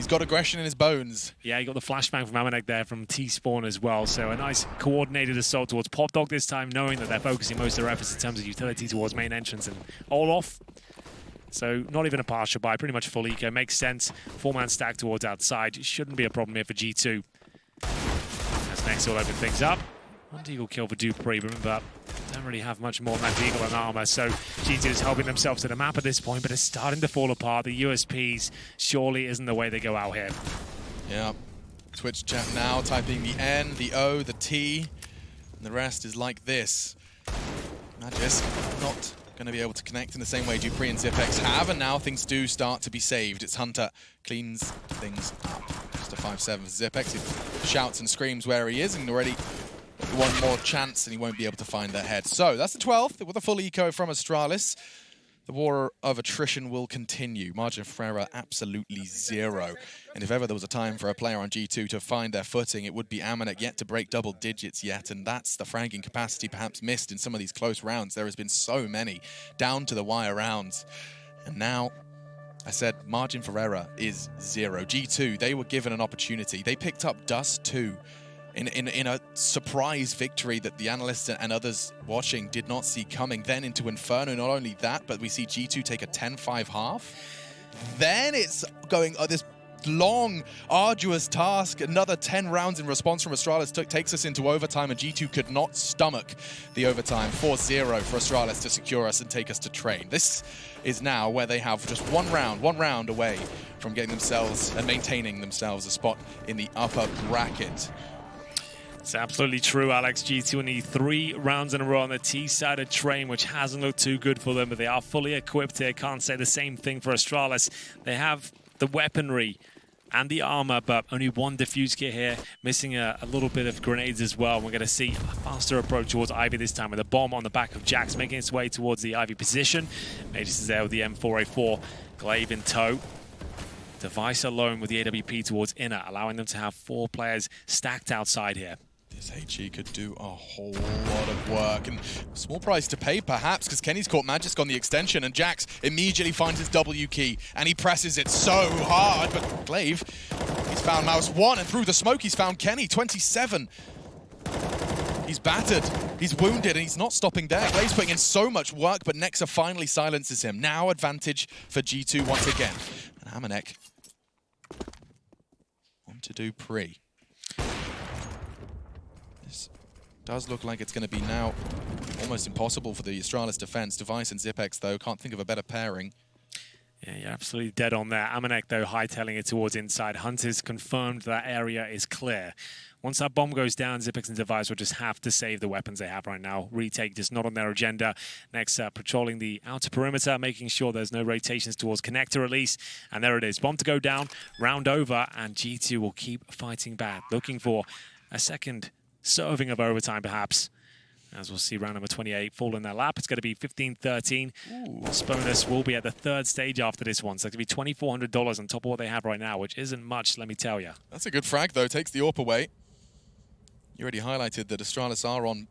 got aggression in his bones. Yeah, you got the flashbang from Amanek there from T-Spawn as well. So a nice coordinated assault towards Pop Dog this time, knowing that they're focusing most of their efforts in terms of utility towards main entrance and all off. So not even a partial buy, pretty much full eco. Makes sense. 4-man stack towards outside. Shouldn't be a problem here for G2. As next will open things up. One Deagle kill for Dupree, remember, don't really have much more than that Deagle and armor, so G2 is helping themselves to the map at this point, but it's starting to fall apart. The USPs surely isn't the way they go out here. Yeah. Twitch chat now, typing the N, the O, the T, and the rest is like this. Magis not going to be able to connect in the same way Dupree and Zipex have, and now things do start to be saved. It's Hunter cleans things up. Just a 5-7 for Zipex. He shouts and screams where he is, and already one more chance and he won't be able to find their head. So that's the 12th with a full eco from Astralis. The war of attrition will continue. Margin for error absolutely zero. And if ever there was a time for a player on G2 to find their footing, it would be Amanek, yet to break double digits yet. And that's the fragging capacity perhaps missed in some of these close rounds. There has been so many down to the wire rounds. And now, I said margin for error is zero. G2, they were given an opportunity. They picked up Dust 2. In a surprise victory that the analysts and others watching did not see coming. Then into Inferno, not only that, but we see G2 take a 10-5 half. Then it's going this long, arduous task. Another 10 rounds in response from Astralis takes us into overtime, and G2 could not stomach the overtime. 4-0 for Astralis to secure us and take us to train. This is now where they have just one round away from getting themselves and maintaining themselves a spot in the upper bracket. It's absolutely true, Alex. G2 need 3 rounds in a row on the T-side of Train, which hasn't looked too good for them, but they are fully equipped here. Can't say the same thing for Astralis. They have the weaponry and the armor, but only one diffuse kit here, missing a little bit of grenades as well. We're going to see a faster approach towards Ivy this time with a bomb on the back of Jax, making its way towards the Ivy position. Mages is there with the M4A4, Glaive in tow. Device alone with the AWP towards inner, allowing them to have 4 players stacked outside here. This HE could do a whole lot of work, and a small price to pay perhaps, because Kenny's caught Magisk on the extension, and Jax immediately finds his W key, and he presses it so hard, but Glaive, he's found Mouse 1, and through the smoke he's found Kenny, 27. He's battered, he's wounded, and he's not stopping there. Glaive's putting in so much work, but Nexa finally silences him. Now advantage for G2 once again. And Amanek on to Dupree. This does look like it's going to be now almost impossible for the Astralis defense. Device and Zipex, though, can't think of a better pairing. Yeah, you're absolutely dead on there. Amanek, though, hightailing it towards inside. Hunter's confirmed that area is clear. Once that bomb goes down, Zipex and Device will just have to save the weapons they have right now. Retake just not on their agenda. Next, patrolling the outer perimeter, making sure there's no rotations towards connector release. And there it is. Bomb to go down, round over, and G2 will keep fighting back, looking for a second serving of overtime, perhaps. As we'll see round number 28 fall in their lap. It's going to be 15-13. This bonus will be at the 3rd stage after this one. So it's going to be $2,400 on top of what they have right now, which isn't much, let me tell you. That's a good frag, though. Takes the AWP away. You already highlighted that Astralis are on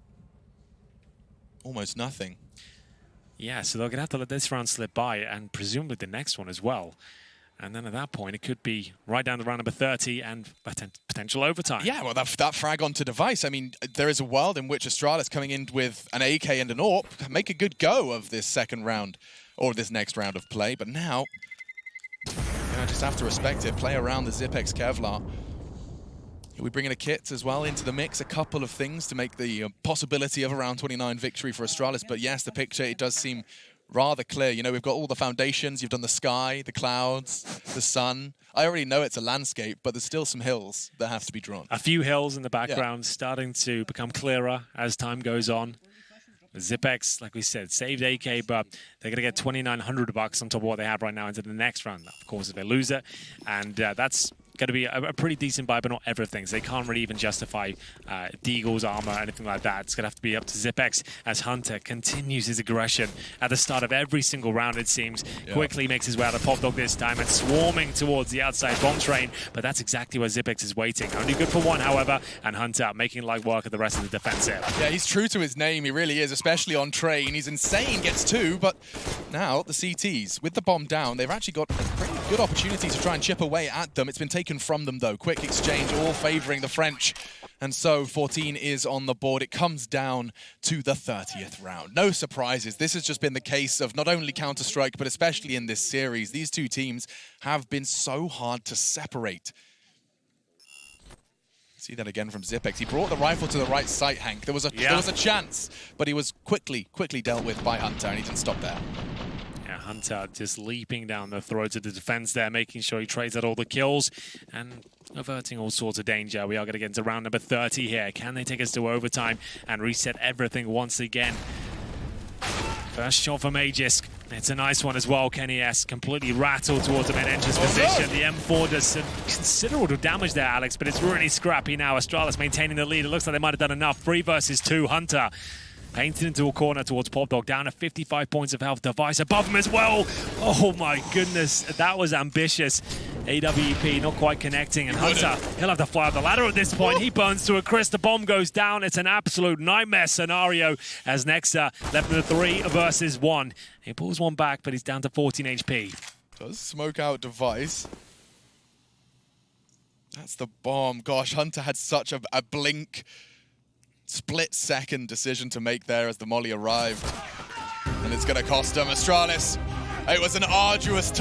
almost nothing. Yeah, so they're going to have to let this round slip by, and presumably the next one as well. And then at that point, it could be right down to round number 30 and potential overtime. Yeah, well, that frag onto Device. I mean, there is a world in which Astralis coming in with an AK and an AWP make a good go of this second round, or this next round of play. But now, I just have to respect it. Play around the Zipex Kevlar. We bring in a kit as well into the mix, a couple of things to make the possibility of a round 29 victory for Astralis. But yes, the picture, it does seem rather clear. You know, we've got all the foundations. You've done the sky, the clouds, the sun. I already know it's a landscape, but there's still some hills that have to be drawn. A few hills in the background, starting to become clearer as time goes on. Zipex, like we said, saved AK, but they're going to get 2,900 bucks on top of what they have right now into the next round. Of course, if they lose it, and that's going to be a pretty decent buy, but not everything. So they can't really even justify Deagle's armor or anything like that. It's going to have to be up to Zipex as Hunter continues his aggression at the start of every single round, it seems. Yeah. Quickly makes his way out of Pop Dog this time and swarming towards the outside bomb train, but that's exactly where Zipex is waiting. Only good for one, however, and Hunter making light work of the rest of the defense here. Yeah, he's true to his name. He really is, especially on train. He's insane, gets two, but now the CTs, with the bomb down, they've actually got a pretty good opportunity to try and chip away at them. It's been taken from them, though. Quick exchange, all favoring the French. And so 14 is on the board. It comes down to the 30th round. No surprises. This has just been the case of not only Counter-Strike, but especially in this series. These two teams have been so hard to separate. See that again from Zipex. He brought the rifle to the right site, Hank. There was a chance, but he was quickly dealt with by Hunter, and he didn't stop there. Yeah, Hunter just leaping down the throat of the defense there, making sure he trades out all the kills and averting all sorts of danger. We are going to get into round number 30 here. Can they take us to overtime and reset everything once again? First shot from Aegis. It's a nice one as well. Kenny S completely rattled towards the mid-entrance position. The M4 does some considerable damage there, Alex, but it's really scrappy now. Astralis maintaining the lead. It looks like they might have done enough. 3 versus 2. Hunter painted into a corner towards Pop Dog, down to 55 points of health. Device above him as well. Oh my goodness, that was ambitious. AWP not quite connecting, and Hunter, he'll have to fly up the ladder at this point. He burns to a crisp, the bomb goes down. It's an absolute nightmare scenario as Nexa left with a 3 versus 1. He pulls one back, but he's down to 14 HP. Does smoke out Device. That's the bomb. Gosh, Hunter had such a blink, split-second decision to make there as the molly arrived. And it's going to cost him. Astralis, it was an arduous